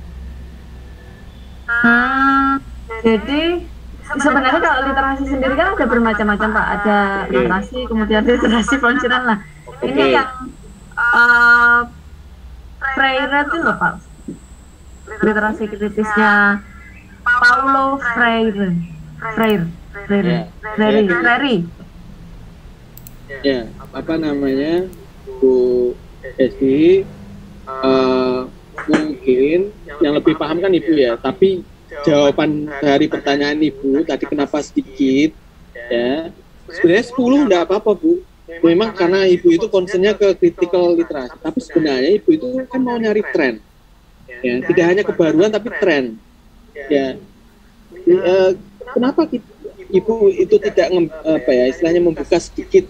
Jadi sebenarnya kalau literasi sendiri kan ada bermacam-macam Pak, ada literasi kemudian literasi peluncuran lah. Ini yang Freire itu loh Pak, literasi kritisnya Paulo Freire. Ya, apa namanya Bu Esti, mungkin yang lebih paham kan Ibu ya, tapi jawaban dari pertanyaan Ibu tadi kenapa sedikit ya, sebenarnya 10 enggak apa-apa Bu, memang karena Ibu itu concernnya ke critical literasi, tapi sebenarnya Ibu itu kan mau nyari tren ya, tidak hanya kebaruan tapi tren. Ya, kenapa ibu itu tidak istilahnya membuka sedikit,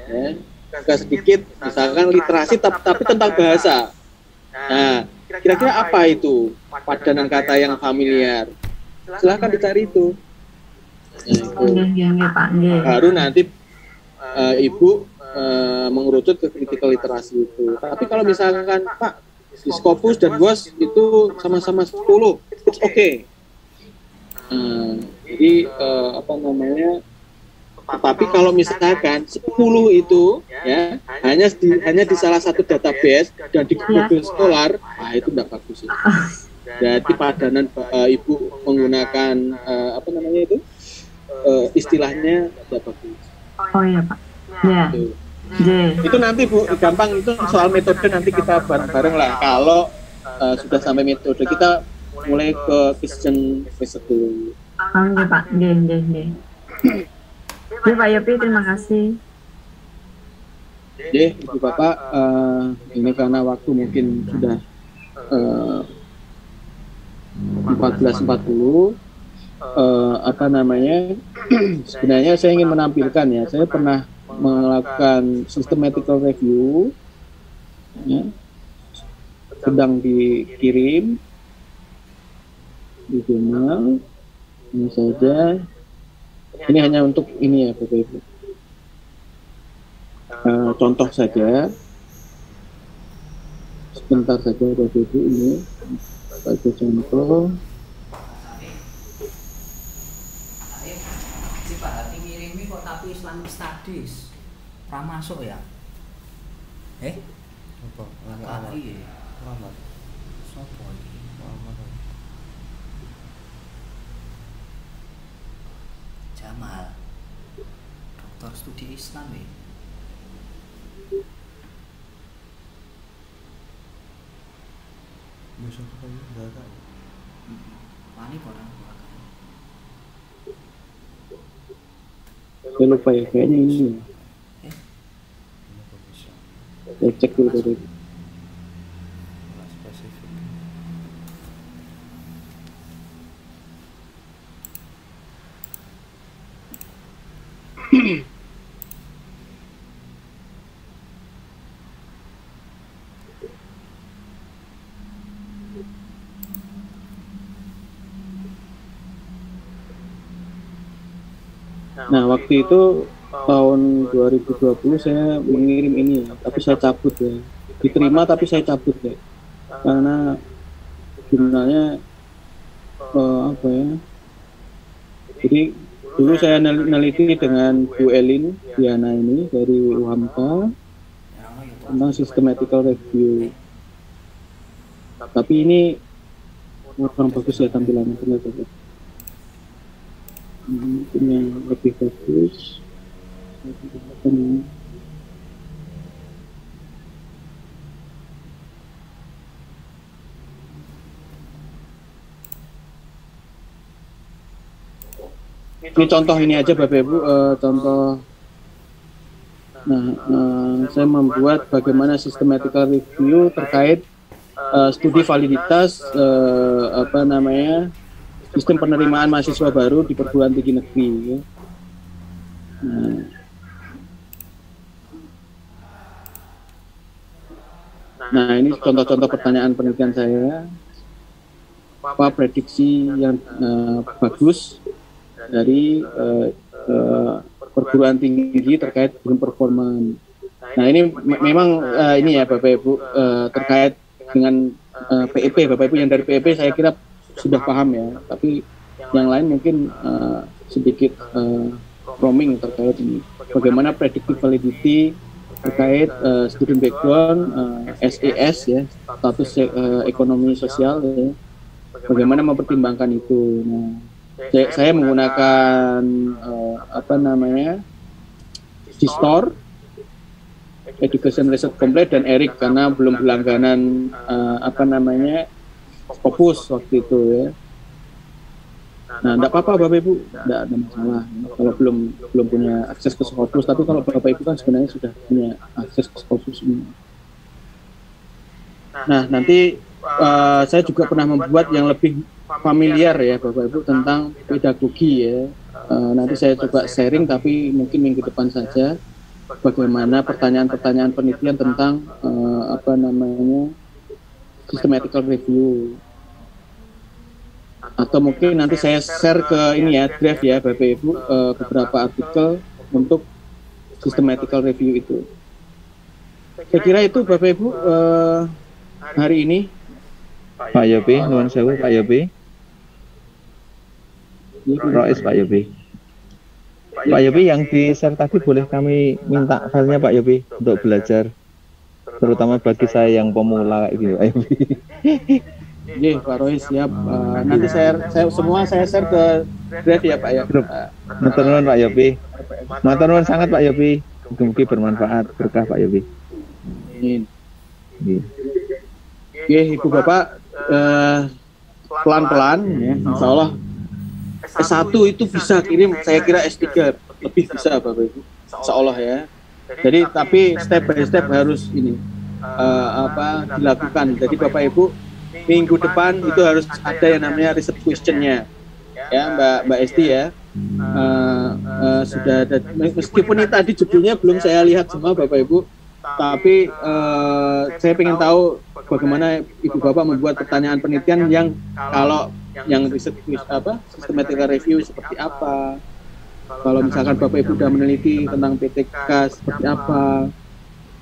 ya, buka sedikit, misalkan literasi tapi tentang bahasa. Nah, kira-kira apa itu padanan kata yang familiar? Silahkan dicari itu. Pak. Baru nanti ibu mengerucut ke critical literasi itu. Tapi kalau misalkan Pak, Scopus dan WOS itu sama-sama 10, it's okay. Jadi tapi kalau misalkan 10 itu ya hanya di salah satu database dan di Google Scholar, itu enggak bagus ya. Jadi padanan ibu menggunakan istilahnya tidak bagus. Oh iya Pak. Ya. Itu nanti Bu, gampang, itu soal metode nanti kita bareng-bareng lah. Kalau sudah sampai metode, kita mulai ke question dulu. Oke Pak, nggih. Ya Pak Yopi, terima kasih. Ibu Bapak, ini karena waktu mungkin sudah 14.40. Sebenarnya saya ingin menampilkan ya, saya pernah melakukan systematical review ya, sedang dikirim di jurnal ini saja. Ini hanya untuk ini ya Bapak Ibu, contoh saja, sebentar saja Bapak Ibu, ini sebagai contoh. Tapi Islamic Studies masuk ya? Apa? Lagi Muhammad. Sopo iki? Muhammad. Jamal. Doktor studi Islam ya? Bisa kok enggak tahu. Wani pernah. Saya lupa ya, kayaknya ini. Saya cek dulu tadi. Nah, waktu itu tahun 2020 saya mengirim ini ya, tapi saya cabut ya. Diterima tapi saya cabut ya. Karena jurnalnya Jadi dulu saya neliti dengan Bu Elin Diana ini dari UHAMKA tentang systematical review. Tapi ini kurang bagus ya tampilannya ternyata. Mungkin yang lebih bagus. Ini contoh ini aja Bapak Ibu, contoh. Saya membuat bagaimana systematical review terkait studi validitas sistem penerimaan mahasiswa baru di perguruan tinggi negeri. Ya. Nah, ini contoh-contoh pertanyaan penelitian saya. Apa prediksi yang bagus dari perguruan tinggi terkait dengan performa? Nah, ini memang ini ya Bapak Ibu, terkait dengan PEP. Bapak Ibu yang dari PEP saya kira sudah paham ya, tapi yang lain mungkin sedikit roaming terkait ini. Bagaimana predictive validity terkait student background, SES ya, status ekonomi sosial ya. Bagaimana mempertimbangkan itu. Nah, saya menggunakan Gistor, Education Research Complete dan ERIC karena belum berlangganan Scopus waktu itu ya. Nah, enggak apa-apa Bapak Ibu, enggak ada masalah kalau belum punya akses ke Scopus, tapi kalau Bapak Ibu kan sebenarnya sudah punya akses ke Scopus semua. Nah, nanti saya juga pernah membuat yang lebih familiar ya Bapak Ibu tentang pedagogi ya. Nanti saya coba sharing tapi mungkin minggu depan saja bagaimana pertanyaan-pertanyaan penelitian tentang systematical review. Atau mungkin nanti saya share ke ini ya draft ya Bapak Ibu beberapa artikel untuk systematical review itu. Saya kira itu Bapak Ibu hari ini. Pak Yopi, nuwun sewu Pak Yopi. Rois Pak Yopi. Pak Yopi yang di share tadi boleh kami minta filenya Pak Yopi untuk belajar, terutama bagi saya yang pemula kayak gitu Pak Yopi. Iya Pak Rois siap. Nanti saya share ke Drive ya Pak ya. Matur nuwun Pak Yopi. Matur nuwun sangat Pak Yopi. Mugi-mugi bermanfaat berkah Pak Yopi. Amin. Oke Ibu Bapak pelan-pelan ya Insya Allah S1 itu bisa kirim, saya kira S3 lebih bisa Bapak Ibu Insya Allah ya. Jadi tapi step by step harus ini dilakukan. Jadi Bapak Ibu minggu depan itu harus ada yang namanya research question-nya ya Mbak Esti ya. Sudah ada, meskipun ini tadi judulnya belum saya lihat semua Bapak Ibu, tapi saya ingin tahu bagaimana Ibu Bapak membuat pertanyaan penelitian yang kalau yang riset systematical review seperti apa, kalau misalkan Bapak Ibu sudah meneliti tentang PTK seperti apa,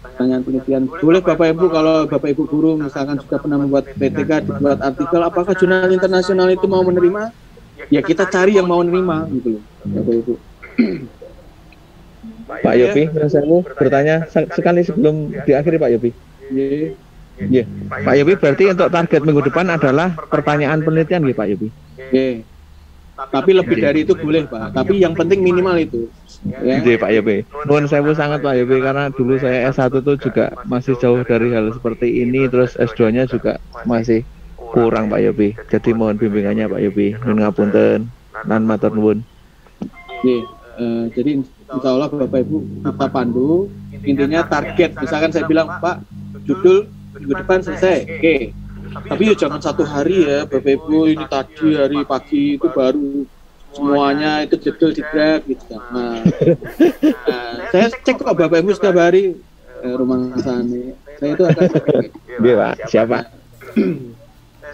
pertanyaan penelitian. Boleh Bapak Ibu kalau Bapak Ibu guru misalkan sudah pernah membuat PTK, dibuat artikel, apakah jurnal internasional itu mau menerima? Ya kita cari yang mau menerima gitu loh Bapak Ibu. Pak Yopi, saya mau bertanya sekali sebelum diakhiri Pak Yopi. Iya. Pak Yopi, berarti untuk target minggu depan adalah pertanyaan penelitian ya Pak Yopi? Iya. Tapi lebih dari itu boleh Pak. Tapi yang penting minimal itu. Ya. Iya Pak Yopi. Nuwun sewu sangat Pak Yopi karena dulu saya S1 tuh juga masih jauh dari hal seperti ini, terus S2-nya juga masih kurang Pak Yopi. Jadi mohon bimbingannya Pak Yopi. Nuwun ngapunten. Nan matur nuwun. Oke. Jadi insya Allah Bapak Ibu kita pandu. Intinya target. Misalkan saya bilang Pak judul minggu depan selesai. Oke. Tapi ya jangan satu hari ya Bapak Ibu, ini tadi hari pagi itu baru semuanya itu judul di draft gitu kan. Nah, saya cek kok Bapak Ibu setiap hari rumah sana. Saya itu akan iya Pak, siapa?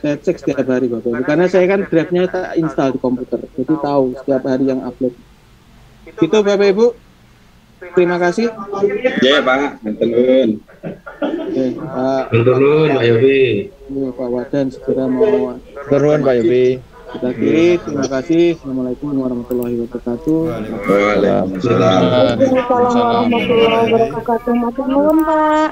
Saya cek setiap hari Bapak Ibu karena saya kan draftnya tak install di komputer. Jadi tahu setiap hari yang upload. Gitu Bapak Ibu. Terima kasih. Ya Pak, nuwun. Pak. Nuwun Pak Yopi. Pak Wadan segera mau nuwun Pak Yopi. Kita akhiri. Terima kasih. Assalamualaikum warahmatullahi wabarakatuh. Waalaikumsalam warahmatullahi wabarakatuh. Matur nuwun Pak.